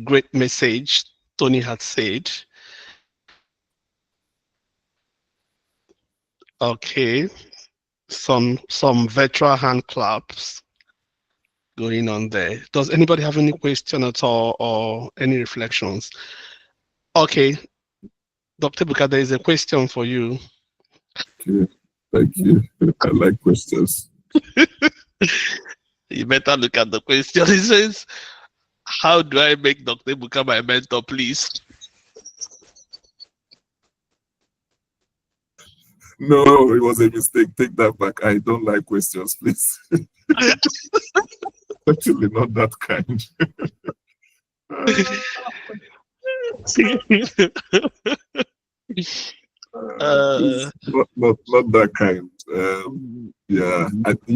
Great message, Tony had said. Okay, some virtual hand claps going on there. Does anybody have any question at all or any reflections? Okay, Dr. Ebuka, there is a question for you. Okay, thank you. I like questions. You better look at the question. It says, how do I make Dr. Ebuka my mentor, please? No, it was a mistake. Take that back. I don't like questions, please. Actually, not that kind. Not that kind.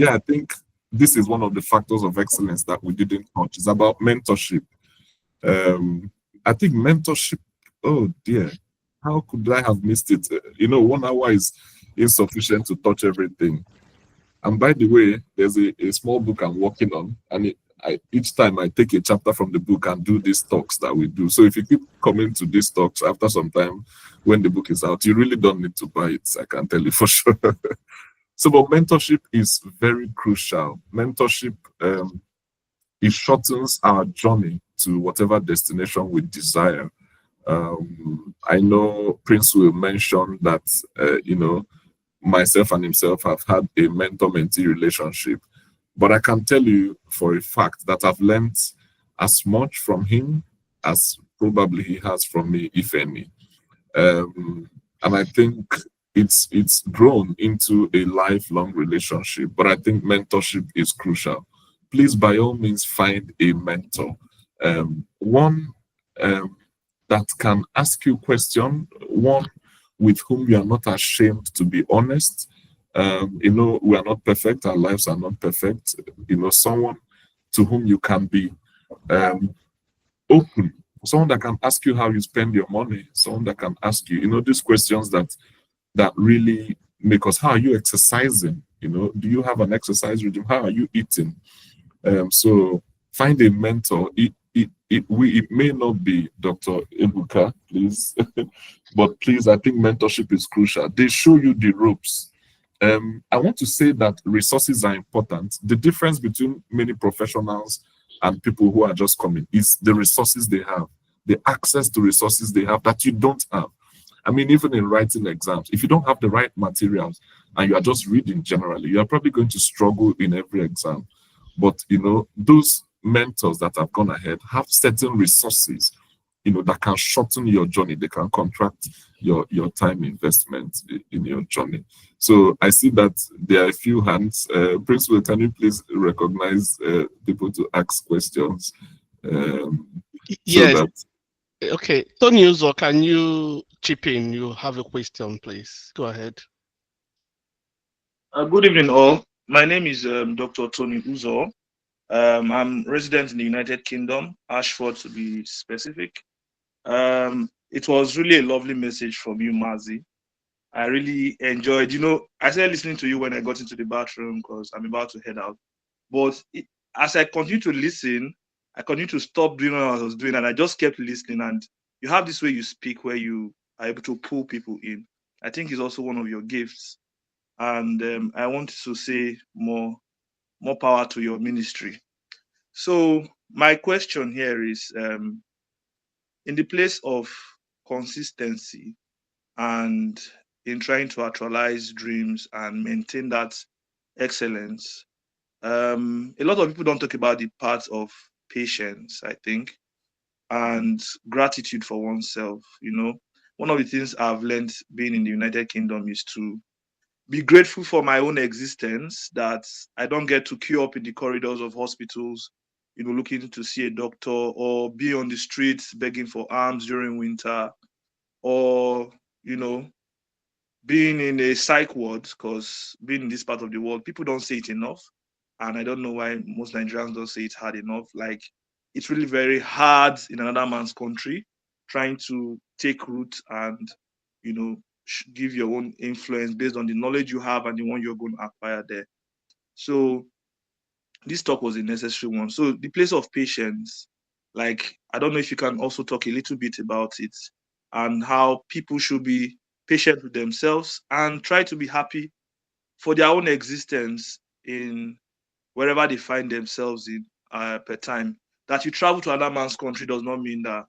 I think this is one of the factors of excellence that we didn't touch. It's about mentorship. I think mentorship, oh dear, how could I have missed it? 1 hour is insufficient to touch everything. And by the way, there's a small book I'm working on, and each time I take a chapter from the book and do these talks that we do. So if you keep coming to these talks after some time, when the book is out, you really don't need to buy it. I can tell you for sure. So, but mentorship is very crucial. Mentorship, it shortens our journey to whatever destination we desire. I know Prince will mention that, myself and himself have had a mentor-mentee relationship. But I can tell you for a fact that I've learned as much from him as probably he has from me, if any. And I think it's grown into a lifelong relationship. But I think mentorship is crucial. Please, by all means, find a mentor. One that can ask you questions, one with whom you are not ashamed to be honest. We are not perfect, our lives are not perfect. Someone to whom you can be open, someone that can ask you how you spend your money, someone that can ask you, these questions that really make us, how are you exercising? Do you have an exercise regime? How are you eating? So find a mentor. It may not be Dr. Ebuka, please, but please, I think mentorship is crucial. They show you the ropes. I want to say that resources are important. The difference between many professionals and people who are just coming is the resources they have, the access to resources they have that you don't have. I mean, even in writing exams, if you don't have the right materials and you are just reading generally, you are probably going to struggle in every exam. But, those mentors that have gone ahead have certain resources, that can shorten your journey. They can contract your time investment in your journey. So I see that there are a few hands. Principal, can you please recognize people to ask questions? Yes. Okay. Tony Uzo, can you chip in? You have a question, please. Go ahead. Good evening, all. My name is Dr. Tony Uzo. I'm resident in the United Kingdom, Ashford to be specific. It was really a lovely message from you, Mazi. I really enjoyed, I started listening to you when I got into the bathroom because I'm about to head out. But as I continued to listen, I continued to stop doing what I was doing, and I just kept listening. And you have this way you speak where you are able to pull people in. I think it's also one of your gifts. And I want to say more power to your ministry. So my question here is, in the place of consistency and in trying to actualize dreams and maintain that excellence, a lot of people don't talk about the part of patience, I think, and gratitude for oneself. One of the things I've learned being in the United Kingdom is to be grateful for my own existence, that I don't get to queue up in the corridors of hospitals, looking to see a doctor, or be on the streets begging for alms during winter, or, being in a psych ward, because being in this part of the world, people don't say it enough. And I don't know why most Nigerians don't say it hard enough. Like, it's really very hard in another man's country, trying to take root and, give your own influence based on the knowledge you have and the one you're going to acquire there. So this talk was a necessary one. So the place of patience, like, I don't know if you can also talk a little bit about it and how people should be patient with themselves and try to be happy for their own existence in wherever they find themselves in per time. That you travel to another man's country does not mean that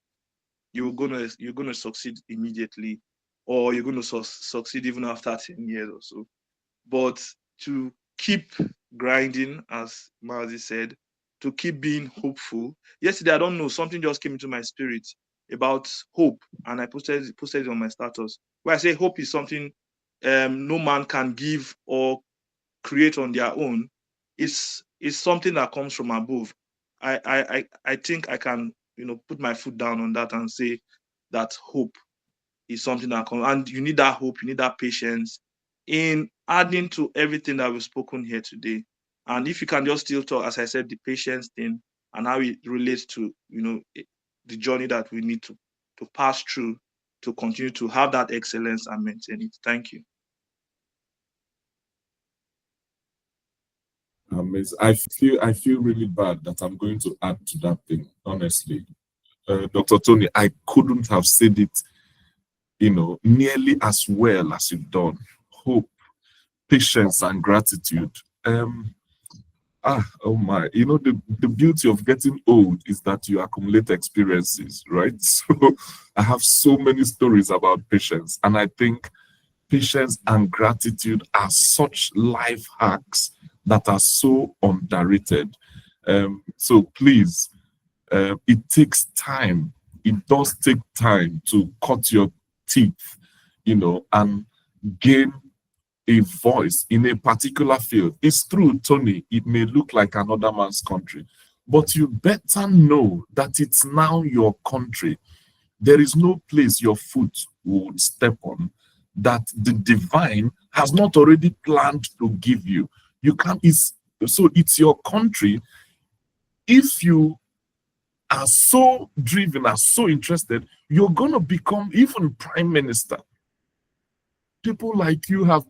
you're gonna succeed immediately, or you're gonna succeed even after 10 years or so. But to keep grinding, as Mazi said, to keep being hopeful. Yesterday, I don't know, something just came into my spirit about hope, and I posted it on my status, where I say hope is something no man can give or create on their own. Is something that comes from above. I think I can put my foot down on that and say that hope is something that comes, and you need that hope, you need that patience in adding to everything that we've spoken here today. And if you can just still talk, as I said, the patience thing and how it relates to the journey that we need to pass through to continue to have that excellence and maintain it. Thank you. Amazing. I feel really bad that I'm going to add to that thing, honestly. Dr. Tony, I couldn't have said it, nearly as well as you've done. Hope, patience, and gratitude. Oh my, the beauty of getting old is that you accumulate experiences, right? So I have so many stories about patience, and I think patience and gratitude are such life hacks that are so underrated. So please, it takes time. It does take time to cut your teeth, and gain a voice in a particular field. It's true, Tony, it may look like another man's country, but you better know that it's now your country. There is no place your foot would step on that the divine has not already planned to give you. You can't, it's your country. If you are so driven, are so interested, you're going to become even prime minister. People like you have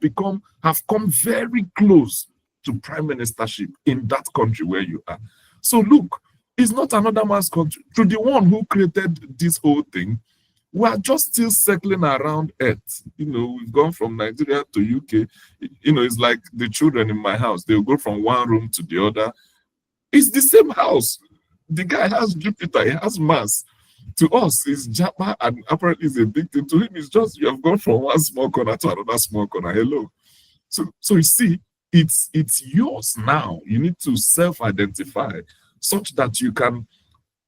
come very close to prime ministership in that country where you are. So look, it's not another man's country. To the one who created this whole thing, We are just still circling around Earth. We've gone from Nigeria to UK. It's like the children in my house. They'll go from one room to the other. It's the same house. The guy has Jupiter, he has Mars. To us, it's Japa, and apparently it's a big thing. To him, it's just you have gone from one small corner to another small corner. Hello. So you see, it's yours now. You need to self-identify such that you can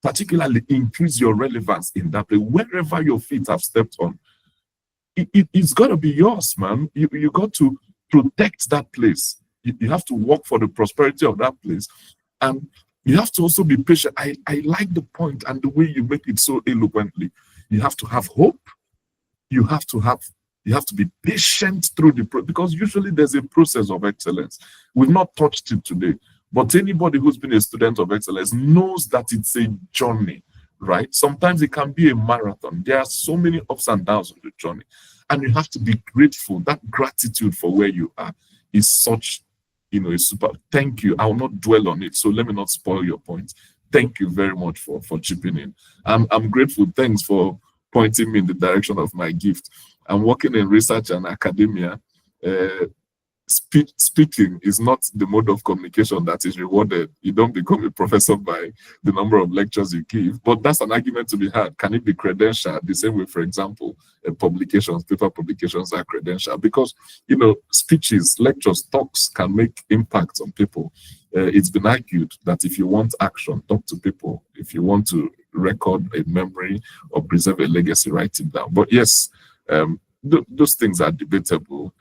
particularly increase your relevance in that place. Wherever your feet have stepped on, it's got to be yours, man. You got to protect that place. You have to work for the prosperity of that place. And you have to also be patient. I like the point and the way you make it so eloquently. You have to have hope. You have to be patient through because usually there's a process of excellence. We've not touched it today, but anybody who's been a student of excellence knows that it's a journey, right? Sometimes it can be a marathon. There are so many ups and downs on the journey, and you have to be grateful. That gratitude for where you are is such, a super. Thank you. I will not dwell on it, so let me not spoil your point. Thank you very much for chipping in. I'm grateful. Thanks for pointing me in the direction of my gift. I'm working in research and academia. Speaking is not the mode of communication that is rewarded. You don't become a professor by the number of lectures you give, but that's an argument to be had. Can it be credentialed the same way, for example, paper publications are credentialed? Because, speeches, lectures, talks can make impact on people. It's been argued that if you want action, talk to people. If you want to record a memory or preserve a legacy, write it down. But yes, those things are debatable.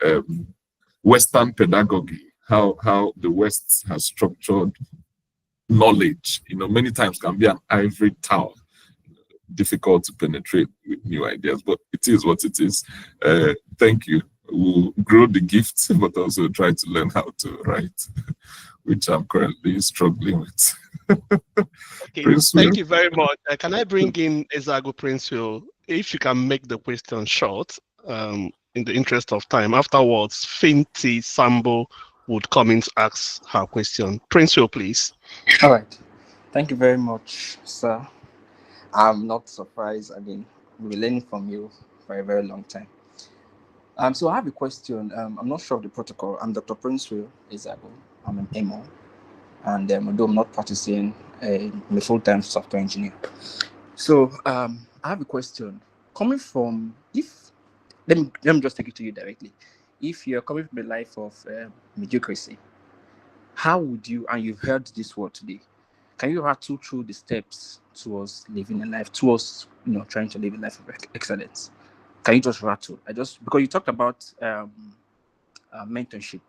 Western pedagogy, how the West has structured knowledge, many times can be an ivory tower, difficult to penetrate with new ideas, but it is what it is. Thank you. We'll grow the gift, but also try to learn how to write, which I'm currently struggling with. Okay, thank you very much. Can I bring in Ezago Prince Will? If you can make the question short, in the interest of time. Afterwards, Finti Sambo would come in to ask her question. Prince Will, please. All right. Thank you very much, sir. I'm not surprised. I've been learning from you for a very long time. So I have a question. I'm not sure of the protocol. I'm Dr. Prince Will Ezago. I'm an MO. And although I'm not practicing, I'm a full-time software engineer. So I have a question. Coming from, let me just take it to you directly. If you're coming from a life of mediocrity, how would you, and you've heard this word today, can you rattle through the steps towards living a life, towards trying to live a life of excellence? Can you just rattle? Because you talked about mentorship,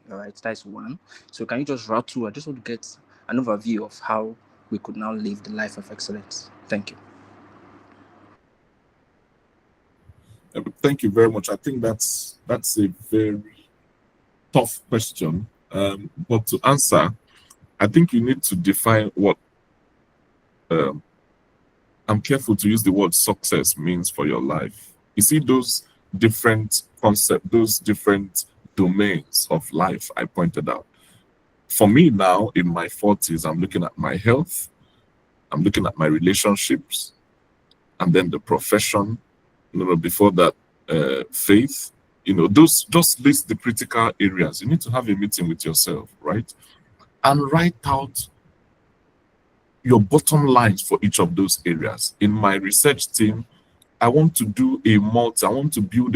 all right? That's one. So can you just rattle? I just want to get an overview of how we could now live the life of excellence. Thank you. Thank you very much. I think that's a very tough question. But to answer, I think you need to define what I'm careful to use the word success means for your life. You see those different concepts, those different domains of life I pointed out. For me now, in my 40s, I'm looking at my health, I'm looking at my relationships, and then the profession. Before that, faith. Those just list the critical areas. You need to have a meeting with yourself, right? And write out your bottom lines for each of those areas. In my research team, I want to build a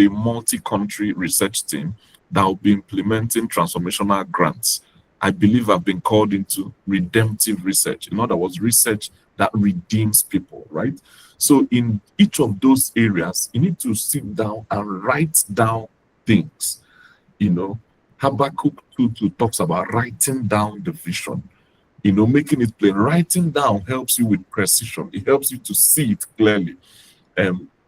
multi-country research team that will be implementing transformational grants. I believe I've been called into redemptive research. In other words, research that redeems people, right? So in each of those areas, you need to sit down and write down things. Habakkuk 2 talks about writing down the vision, making it plain. Writing down helps you with precision. It helps you to see it clearly.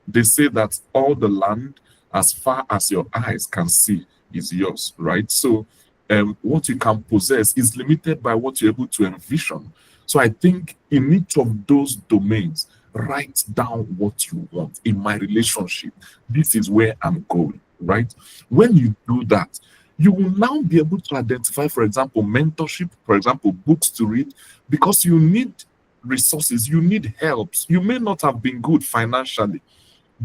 They say that all the land, as far as your eyes can see, is yours, right? So what you can possess is limited by what you're able to envision. So I think in each of those domains, write down what you want. In my relationship, this is where I'm going, right? When you do that, you will now be able to identify, for example, mentorship, for example, books to read, because you need resources, you need helps. You may not have been good financially,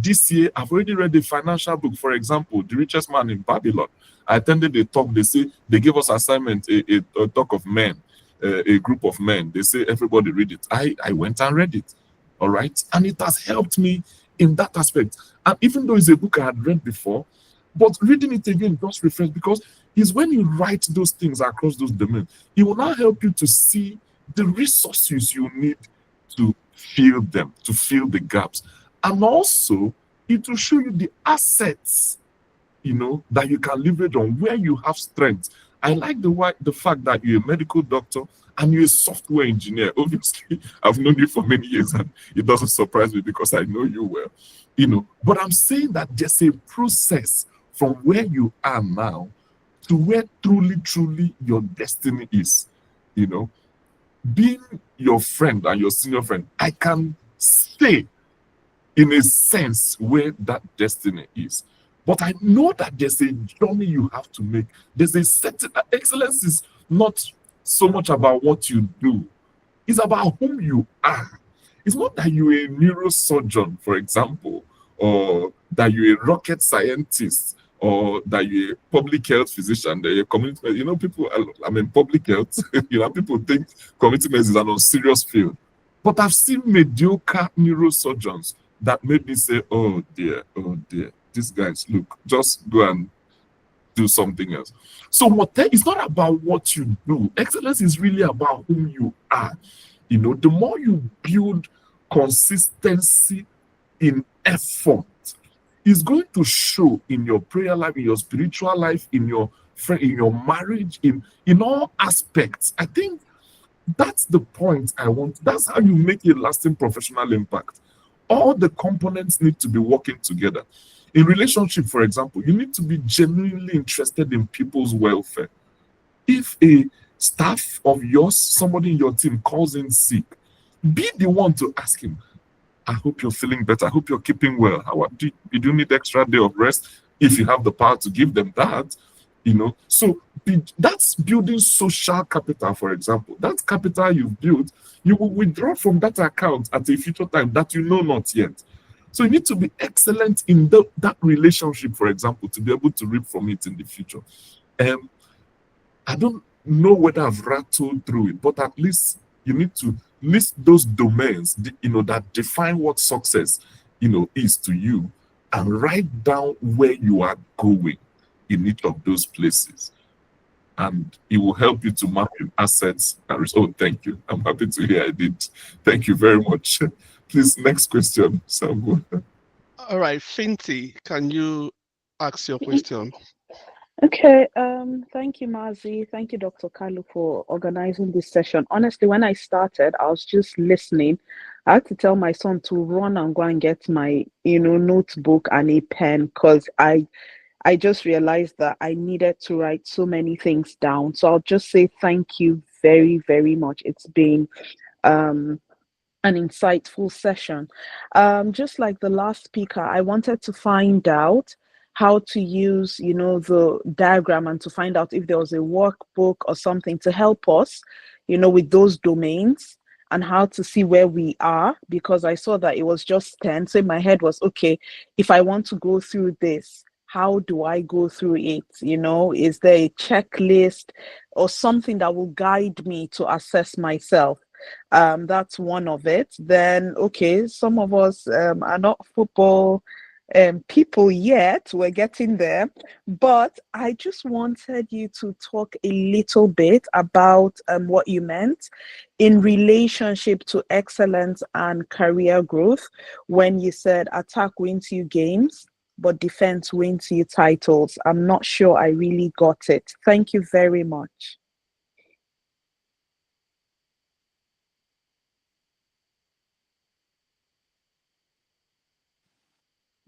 This year, I've already read a financial book. For example, The Richest Man in Babylon. I attended a talk. They say they gave us assignment, a talk of men, a group of men. They say everybody read it. I went and read it. All right. And it has helped me in that aspect. And even though it's a book I had read before, but reading it again just refresh, because it's when you write those things across those domains, it will now help you to see the resources you need to fill them, to fill the gaps. And also, it will show you the assets, that you can leverage on where you have strength. I like the fact that you're a medical doctor and you're a software engineer. Obviously, I've known you for many years, and it doesn't surprise me because I know you well. But I'm saying that there's a process from where you are now to where truly your destiny is. Being your friend and your senior friend, I can say in a sense where that destiny is. But I know that there's a journey you have to make. There's a certain excellence is not so much about what you do, it's about whom you are. It's not that you're a neurosurgeon, for example, or that you're a rocket scientist, or that you're a public health physician, that you're a community. People, I mean, public health, people think community medicine is an unserious field. But I've seen mediocre neurosurgeons that made me say, oh dear, these guys, look, just go and do something else. So it's not about what you do. Excellence is really about whom you are. The more you build consistency in effort, it's going to show in your prayer life, in your spiritual life, in your marriage, in all aspects. I think that's the point I want. That's how you make a lasting professional impact. All the components need to be working together. In relationship, for example, you need to be genuinely interested in people's welfare. If a staff of yours, somebody in your team calls in sick, be the one to ask him, I hope you're feeling better. I hope you're keeping well. Do you need extra day of rest? If you have the power to give them that, So that's building social capital, for example. That capital you've built, you will withdraw from that account at a future time that you know not yet. So you need to be excellent in that relationship, for example, to be able to reap from it in the future. I don't know whether I've rattled through it, but at least you need to list those domains, that define what success, is to you, and write down where you are going in each of those places. And it will help you to map your assets and results. Oh, thank you. I'm happy to hear I did. Thank you very much. Please, next question, Samuel. All right, Finty, can you ask your question? Okay, thank you, Mazi. Thank you, Dr. Kalu, for organizing this session. Honestly, when I started, I was just listening. I had to tell my son to run and go and get my, notebook and a pen, because I just realized that I needed to write so many things down. So I'll just say thank you very, very much. It's been an insightful session. Just like the last speaker, I wanted to find out how to use, the diagram, and to find out if there was a workbook or something to help us, with those domains, and how to see where we are, because I saw that it was just 10. So in my head was, okay, if I want to go through this, how do I go through it? Is there a checklist or something that will guide me to assess myself? That's one of it. Then, okay, some of us are not football people yet. We're getting there. But I just wanted you to talk a little bit about what you meant in relationship to excellence and career growth when you said attack wins you games, but defense wins you titles. I'm not sure I really got it. Thank you very much.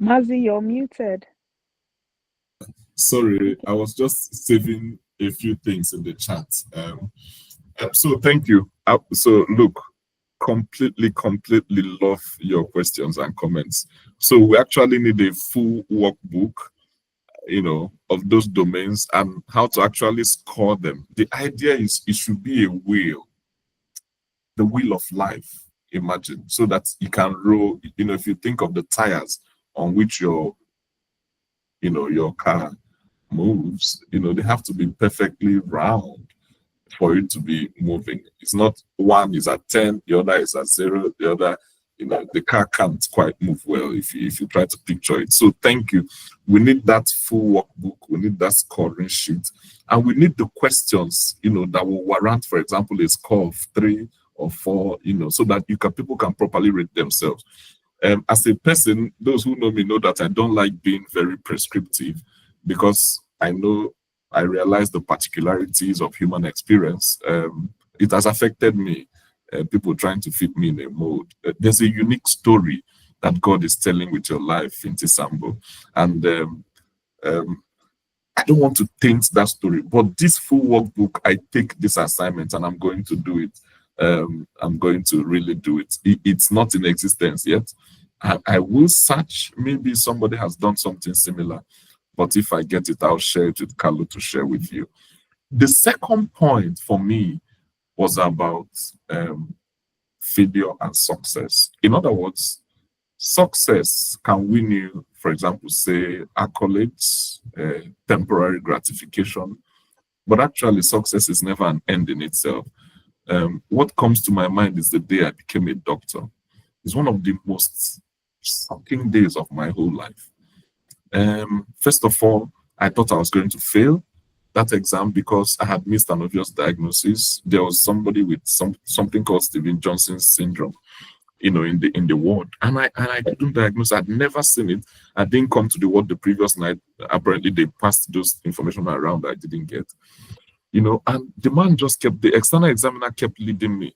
Mazi, you're muted. Sorry, I was just saving a few things in the chat. So thank you. So look, completely love your questions and comments. So we actually need a full workbook, of those domains and how to actually score them. The idea is it should be a wheel, the wheel of life, imagine, so that you can roll, if you think of the tires on which your car moves, they have to be perfectly round for it to be moving. It's not one is at 10, the other is at 0, the other, the car can't quite move well if you try to picture it. So thank you. We need that full workbook, we need that scoring sheet, and we need the questions, that will warrant, for example, a score of 3 or 4, so that people can properly rate themselves. As a person, those who know me know that I don't like being very prescriptive, because I realize the particularities of human experience. It has affected me, people trying to fit me in a mold. There's a unique story that God is telling with your life in Tisambo. And I don't want to taint that story, but this full workbook, I take this assignment and I'm going to do it. I'm going to really do it. It's not in existence yet. I will search. Maybe somebody has done something similar, but if I get it, I'll share it with Carlo to share with you. The second point for me was about failure and success. In other words, success can win you, for example, say accolades, temporary gratification, but actually success is never an end in itself. What comes to my mind is the day I became a doctor. It's one of the most shocking days of my whole life. First of all, I thought I was going to fail that exam because I had missed an obvious diagnosis. There was somebody with something called Steven Johnson's syndrome, in the ward, and I couldn't diagnose. I'd never seen it. I didn't come to the ward the previous night. Apparently, they passed those information around that I didn't get. And the man just the external examiner kept leading me.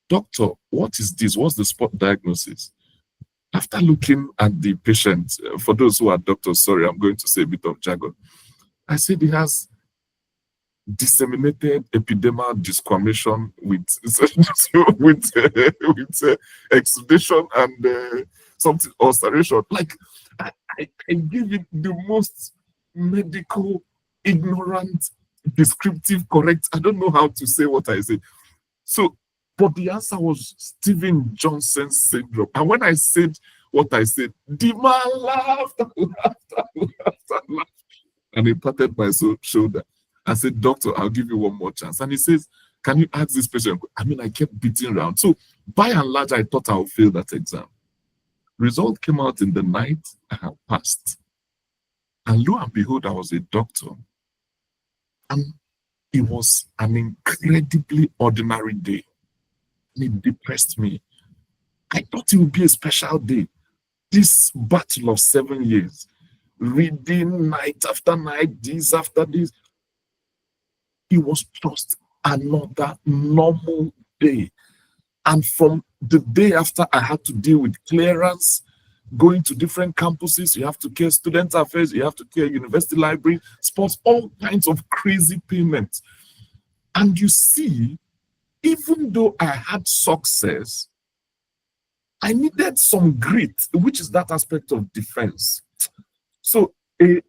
Doctor, what is this? What's the spot diagnosis? After looking at the patient, for those who are doctors, sorry, I'm going to say a bit of jargon. I said he has disseminated epidermal desquamation with exudation and something ulceration. Like I give it the most medical, ignorant, descriptive, correct. I don't know how to say what I say. So, but the answer was Steven Johnson syndrome. And when I said what I said, the man laughed and he patted my shoulder. I said, doctor, I'll give you one more chance. And he says, can you ask this patient? I kept beating around. So by and large, I thought I would fail that exam. Result came out in the night. I had passed. And lo and behold, I was a doctor. And it was an incredibly ordinary day. And it depressed me. I thought it would be a special day. This battle of 7 years, reading night after night, this after this, it was just another normal day. And from the day after, I had to deal with clearance, going to different campuses. You have to care student affairs, you have to care university library, sports, all kinds of crazy payments. And you see, even though I had success, I needed some grit, which is that aspect of defense. So a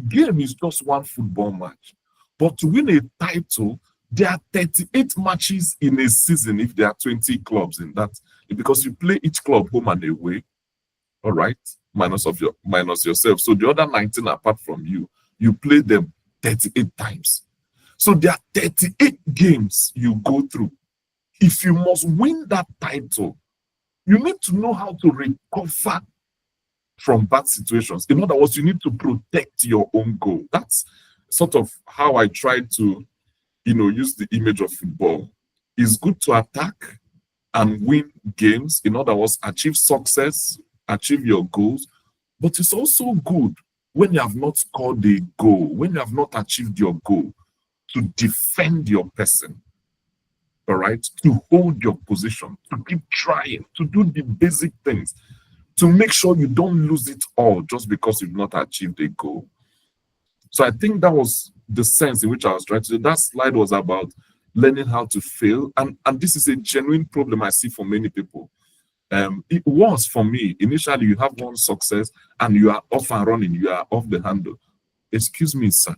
game is just one football match. But to win a title, there are 38 matches in a season if there are 20 clubs in that. Because you play each club home and away, all right, minus yourself. So the other 19 apart from you play them 38 times. So there are 38 games you go through. If you must win that title, you need to know how to recover from bad situations. In other words, you need to protect your own goal. That's sort of how I try to, use the image of football. It's good to attack and win games. In other words, achieve success, achieve your goals. But it's also good when you have not scored a goal, when you have not achieved your goal, to defend your person. All right, to hold your position, to keep trying, to do the basic things, to make sure you don't lose it all just because you've not achieved a goal. So I think that was the sense in which I was trying to do. That slide was about learning how to fail. And this is a genuine problem I see for many people. It was for me. Initially, you have one success and you are off and running. You are off the handle. Excuse me, sir.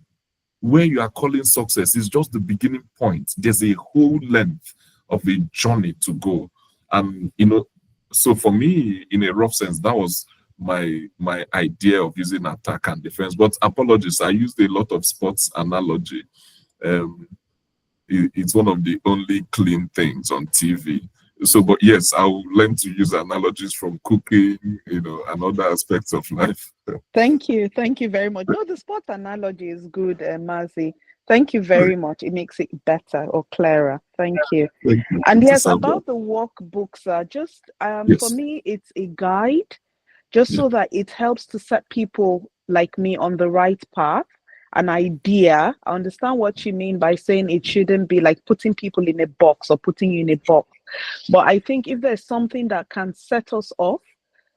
Where you are calling success is just the beginning point. There's a whole length of a journey to go. So for me, in a rough sense, that was my idea of using attack and defense. But apologies, I used a lot of sports analogy. It's one of the only clean things on TV. So, but yes, I will learn to use analogies from cooking, and other aspects of life. Thank you. Thank you very much. No, the sports analogy is good, Mazi. Thank you very much. It makes it better or clearer. Thank you. Thank you. And yes, Sabra. about the workbooks, just for Yes. me, it's a guide, just so that it helps to set people like me on the right path, an idea. I understand what you mean by saying it shouldn't be like putting people in a box or putting you in a box. But I think if there's something that can set us off,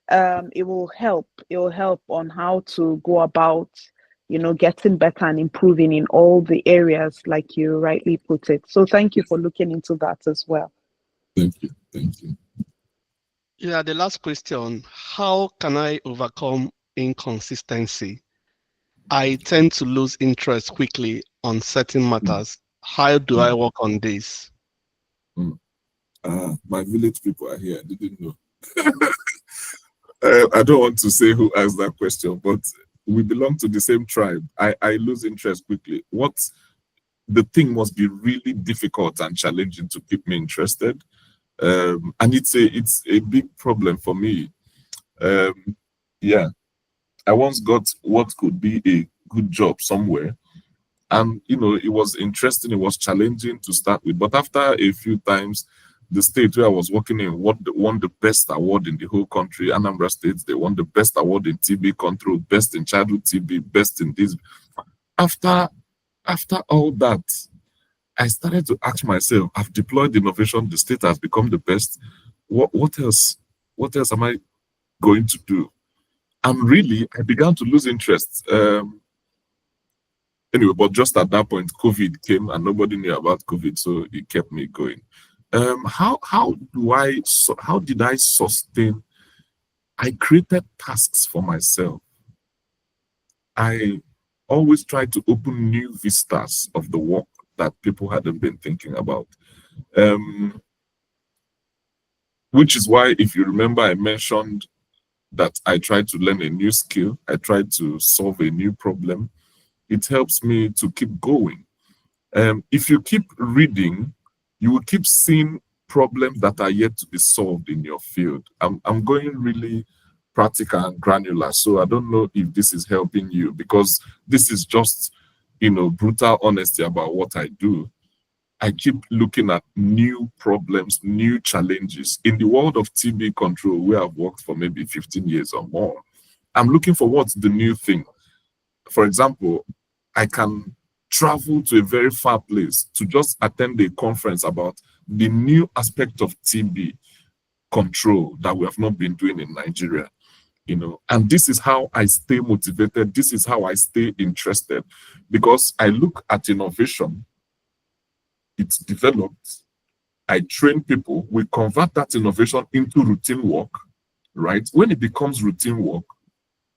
it will help. It will help on how to go about, getting better and improving in all the areas, like you rightly put it. So thank you for looking into that as well. Thank you. Thank you. Yeah, the last question. How can I overcome inconsistency? I tend to lose interest quickly on certain matters. How do I work on this? My village people are here. I didn't know. I don't want to say who asked that question, but we belong to the same tribe. I lose interest quickly. The thing must be really difficult and challenging to keep me interested. And it's a big problem for me. Yeah. I once got what could be a good job somewhere. And it was interesting, it was challenging to start with. But after a few times, the state where I was working in won the best award in the whole country. Anambra State, they won the best award in TB control, best in childhood TB, best in this. After all that, I started to ask myself, I've deployed innovation, the state has become the best. What else? What else am I going to do? And really, I began to lose interest. Anyway, but just at that point, COVID came and nobody knew about COVID, so it kept me going. How did I sustain? I created tasks for myself. I always tried to open new vistas of the work that people hadn't been thinking about. Which is why, if you remember, I mentioned that I tried to learn a new skill. I tried to solve a new problem. It helps me to keep going. If you keep reading, you will keep seeing problems that are yet to be solved in your field. I'm going really practical and granular, so I don't know if this is helping you, because this is just, brutal honesty about what I do. I keep looking at new problems, new challenges. In the world of TB control, where I've worked for maybe 15 years or more, I'm looking for what's the new thing. For example, I can travel to a very far place to just attend a conference about the new aspect of TB control that we have not been doing in Nigeria. And this is how I stay motivated. This is how I stay interested, because I look at innovation. It's developed. I train people. We convert that innovation into routine work, right? When it becomes routine work,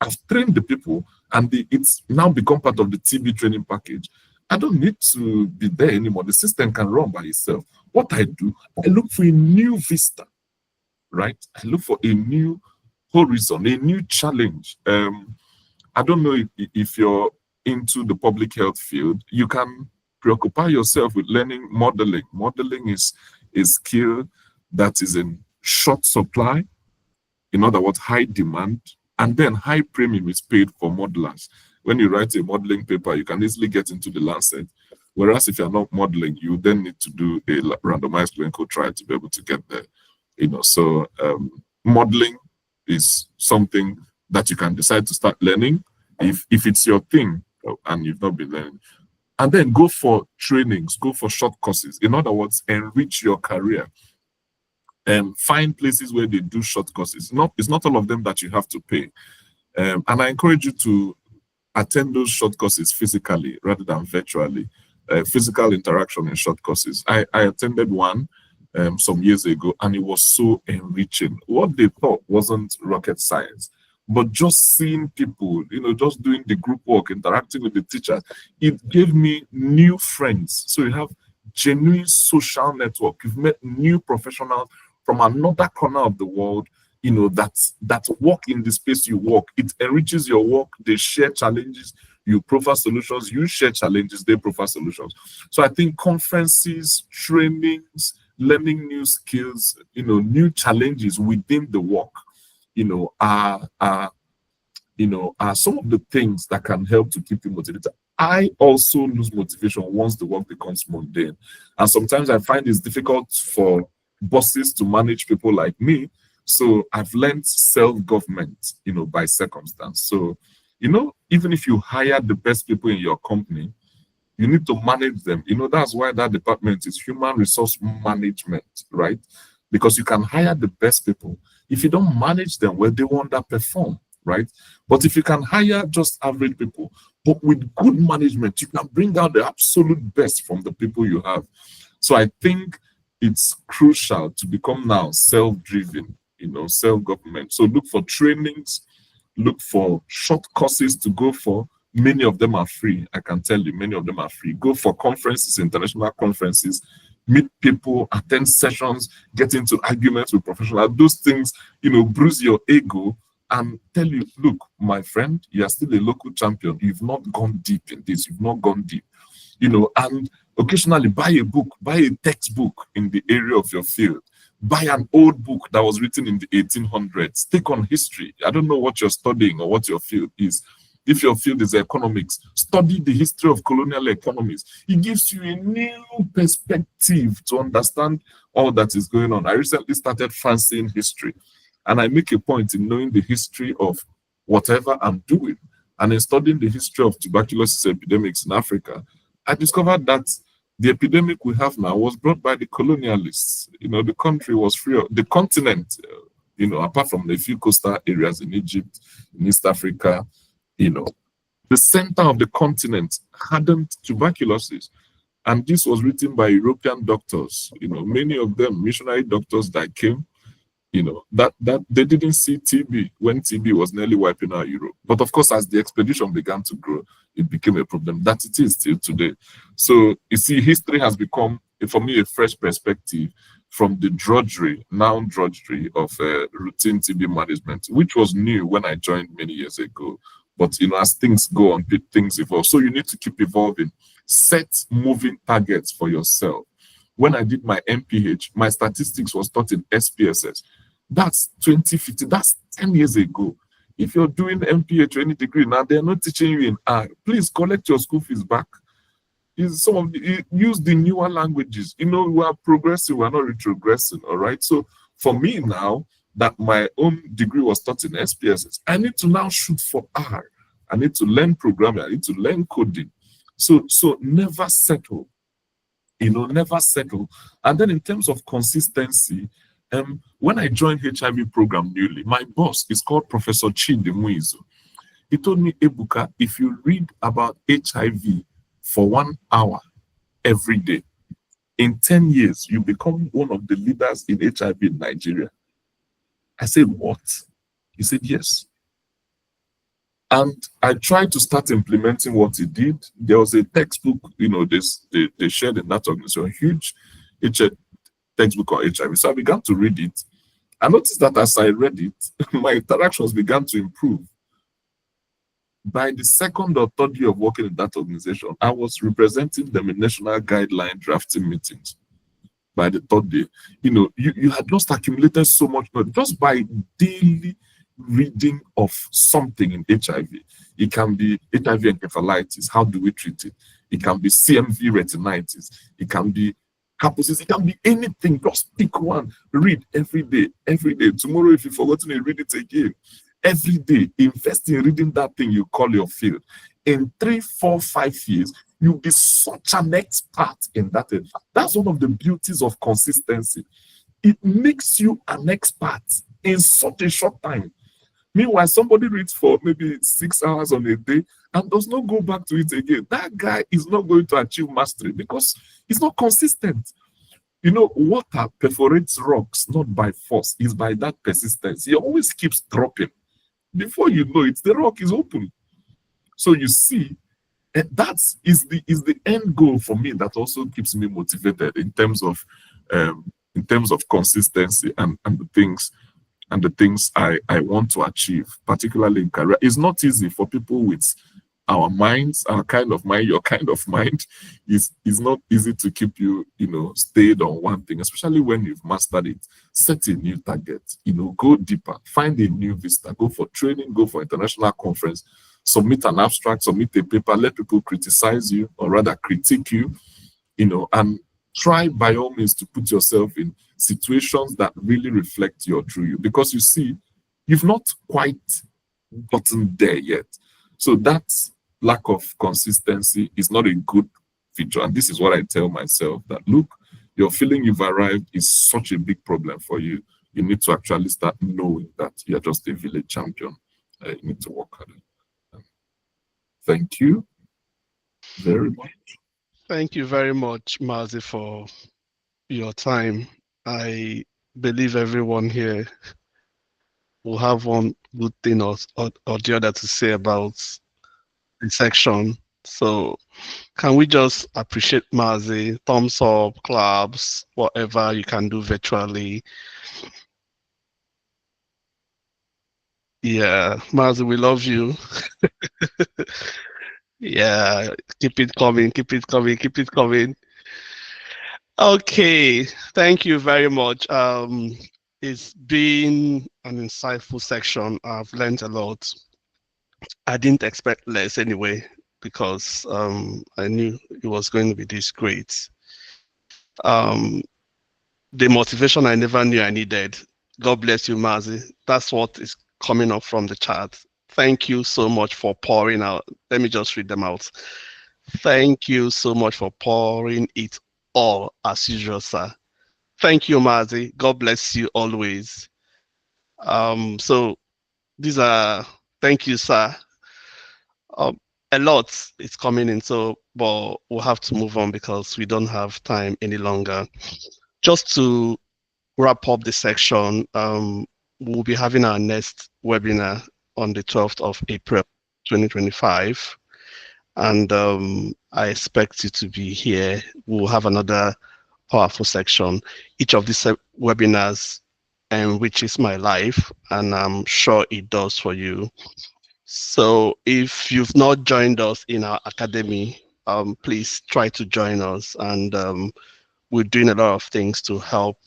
I've trained the people, and it's now become part of the TB training package. I don't need to be there anymore. The system can run by itself. What I do, I look for a new vista, right? I look for a new horizon, a new challenge. I don't know if you're into the public health field, you can preoccupy yourself with learning modeling. Modeling is a skill that is in short supply, in other words, high demand, and then high premium is paid for modelers. When you write a modeling paper, you can easily get into the Lancet. Whereas if you're not modeling, you then need to do a randomized clinical trial to be able to get there. So modeling is something that you can decide to start learning if it's your thing and you've not been learning. And then go for trainings, go for short courses. In other words, enrich your career. And find places where they do short courses. It's not all of them that you have to pay. And I encourage you to attend those short courses physically rather than virtually. Physical interaction in short courses. I attended one some years ago, and it was so enriching. What they thought wasn't rocket science, but just seeing people, just doing the group work, interacting with the teachers, it gave me new friends. So you have genuine social network. You've met new professionals from another corner of the world. that work in the space you work. It enriches your work. They share challenges, you profile solutions, you share challenges, they profile solutions. So I think conferences, trainings, learning new skills, new challenges within the work, are some of the things that can help to keep you motivated. I also lose motivation once the work becomes mundane. And sometimes I find it's difficult for bosses to manage people like me. So I've learned self-government, by circumstance. So, even if you hire the best people in your company, you need to manage them. That's why that department is human resource management, right? Because you can hire the best people. If you don't manage them well, they will underperform, right? But if you can hire just average people, but with good management, you can bring out the absolute best from the people you have. So I think it's crucial to become now self-driven, self-government. So look for trainings, look for short courses to go for. Many of them are free. I can tell you, many of them are free. Go for conferences, international conferences, meet people, attend sessions, get into arguments with professionals. Those things, bruise your ego and tell you, look, my friend, you are still a local champion. You've not gone deep in this. You've not gone deep. And occasionally buy a book, buy a textbook in the area of your field. Buy an old book that was written in the 1800s. Take on history. I don't know what you're studying or what your field is. If your field is economics, study the history of colonial economies. It gives you a new perspective to understand all that is going on. I recently started fancying history, and I make a point in knowing the history of whatever I'm doing. And in studying the history of tuberculosis epidemics in Africa, I discovered that the epidemic we have now was brought by the colonialists. The country was free, the continent, apart from the few coastal areas in Egypt, in East Africa, the center of the continent hadn't tuberculosis. And this was written by European doctors, many of them missionary doctors that came, that they didn't see TB when TB was nearly wiping out Europe. But of course, as the expedition began to grow, it became a problem that it is still today. So you see, history has become, for me, a fresh perspective from the drudgery of routine TB management, which was new when I joined many years ago. But as things go on, things evolve. So you need to keep evolving. Set moving targets for yourself. When I did my MPH, my statistics was taught in SPSS. That's 2015. That's 10 years ago. If you're doing MPH or any degree now, they're not teaching you in R. Please collect your school fees back. Use the newer languages. We are progressing. We're not retrogressing. All right. So for me now, that my own degree was taught in SPSS, I need to now shoot for R. I need to learn programming. I need to learn coding. So never settle. Never settle. And then in terms of consistency, when I joined HIV program newly, my boss is called Professor Chidimuizu. He told me, Ebuka, if you read about HIV for 1 hour every day, in 10 years, you become one of the leaders in HIV in Nigeria. I said, what? He said, yes. And I tried to start implementing what he did. There was a textbook, they shared in that organization, a huge textbook on HIV. So I began to read it. I noticed that as I read it, my interactions began to improve. By the second or third year of working in that organization, I was representing them in national guideline drafting meetings. By the third day, you had just accumulated so much knowledge just by daily reading of something in HIV. It can be HIV encephalitis. How do we treat it? It can be CMV retinitis. It can be campuses. It can be anything. Just pick one. Read every day. Every day. Tomorrow, if you've forgotten it, read it again. Every day, invest in reading that thing you call your field. In 3, 4, 5 years, you'll be such an expert in that. That's one of the beauties of consistency. It makes you an expert in such a short time. Meanwhile, somebody reads for maybe 6 hours on a day and does not go back to it again. That guy is not going to achieve mastery because he's not consistent. Water perforates rocks not by force, it's by that persistence. He always keeps dropping. Before you know it, the rock is open. So you see, that is the end goal for me that also keeps me motivated in terms of consistency and the things and the things I want to achieve, particularly in career. It's not easy for people with our minds, our kind of mind, your kind of mind. Is not easy to keep you, stayed on one thing, especially when you've mastered it. Set a new target, go deeper, find a new vista, go for training, go for international conference, submit an abstract, submit a paper, let people criticize you or rather critique you, and try by all means to put yourself in situations that really reflect your true you, because you see, you've not quite gotten there yet. So that lack of consistency is not a good feature. And this is what I tell myself, that look, your feeling you've arrived is such a big problem for you. You need to actually start knowing that you're just a village champion. You need to work harder. Thank you very much. Thank you very much, Mazi, for your time. I believe everyone here will have one good thing or the other to say about the section. So can we just appreciate Mazi? Thumbs up, claps, whatever you can do virtually. Yeah, Mazi, we love you. Yeah, keep it coming, keep it coming, keep it coming. Okay, thank you very much. It's been an insightful section. I've learned a lot. I didn't expect less anyway, because I knew it was going to be this great. Um, the motivation I never knew I needed. God bless you, Mazi. That's what is coming up from the chat. Thank you so much for pouring out. Let me just read them out. Thank you so much for pouring it all as usual, sir. Thank you, Mazi. God bless you always. So these are thank you, sir. Um, a lot is coming in, so but we'll have to move on because we don't have time any longer. Just to wrap up the section, we'll be having our next webinar on the 12th of April 2025. And I expect you to be here. We'll have another powerful section. Each of these webinars enriches my life, and I'm sure it does for you. So if you've not joined us in our academy, please try to join us. And we're doing a lot of things to help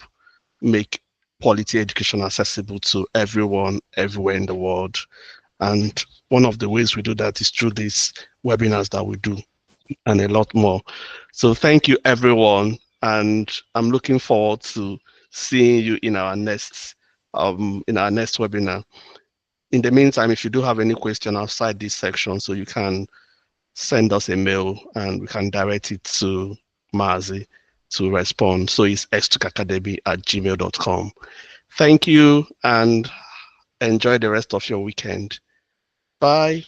make quality education accessible to everyone, everywhere in the world. And one of the ways we do that is through these webinars that we do, and a lot more. So thank you, everyone. And I'm looking forward to seeing you in our next webinar. In the meantime, if you do have any question outside this section, so you can send us a mail and we can direct it to Mazi to respond. So it's xtukacademy@gmail.com. Thank you and enjoy the rest of your weekend. Bye.